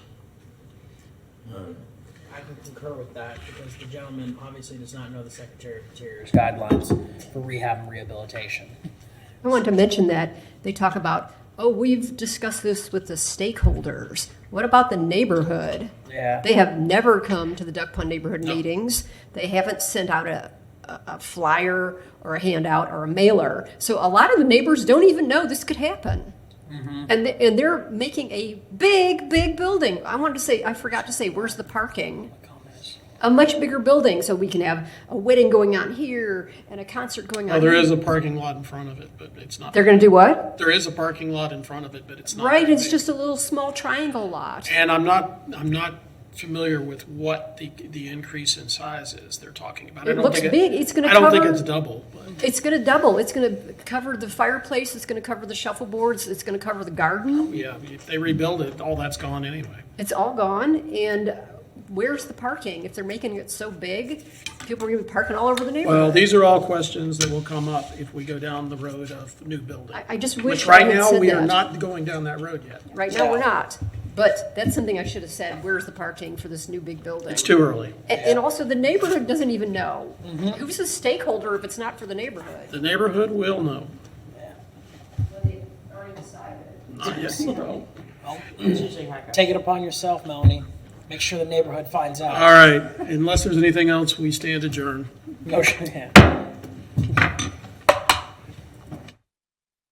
I can concur with that because the gentleman obviously does not know the Secretary of Interior's guidelines for rehab and rehabilitation. I want to mention that they talk about, oh, we've discussed this with the stakeholders. What about the neighborhood? Yeah. They have never come to the Duck Pond neighborhood meetings. They haven't sent out a flyer or a handout or a mailer. So a lot of the neighbors don't even know this could happen. Mm-hmm. And they're making a big building. I forgot to say, where's the parking? A much bigger building, so we can have a wedding going on here and a concert going on Oh, there here. is a parking lot in front of it, but it's not. They're going to do what? There is a parking lot in front of it, but it's not. Right, very it's big. just a little small triangle lot. And I'm not familiar with what the increase in size is they're talking about. It looks big. It's going to I cover. don't think it's double. But It's going to double. It's going to cover the fireplace. It's going to cover the shuffleboards. It's going to cover the garden. yeah, if they rebuild it, all that's gone anyway. It's all gone. And where's the parking? If they're making it so big, people are going to be parking all over the neighborhood. Well, these are all questions that will come up if we go down the road of new building. I just wish Which right I had now said we are that. not going down that road yet. Right now, we're not. But that's something I should have said. Where's the parking for this new big building? It's too early. And also, the neighborhood doesn't even know. Mm-hmm. Who's a stakeholder if it's not for the neighborhood? The neighborhood will know. They already decided. Not yet. No. Take it upon yourself, Melanie. Make sure the neighborhood finds out. All right. Unless there's anything else, we stand adjourned. Motion, yeah.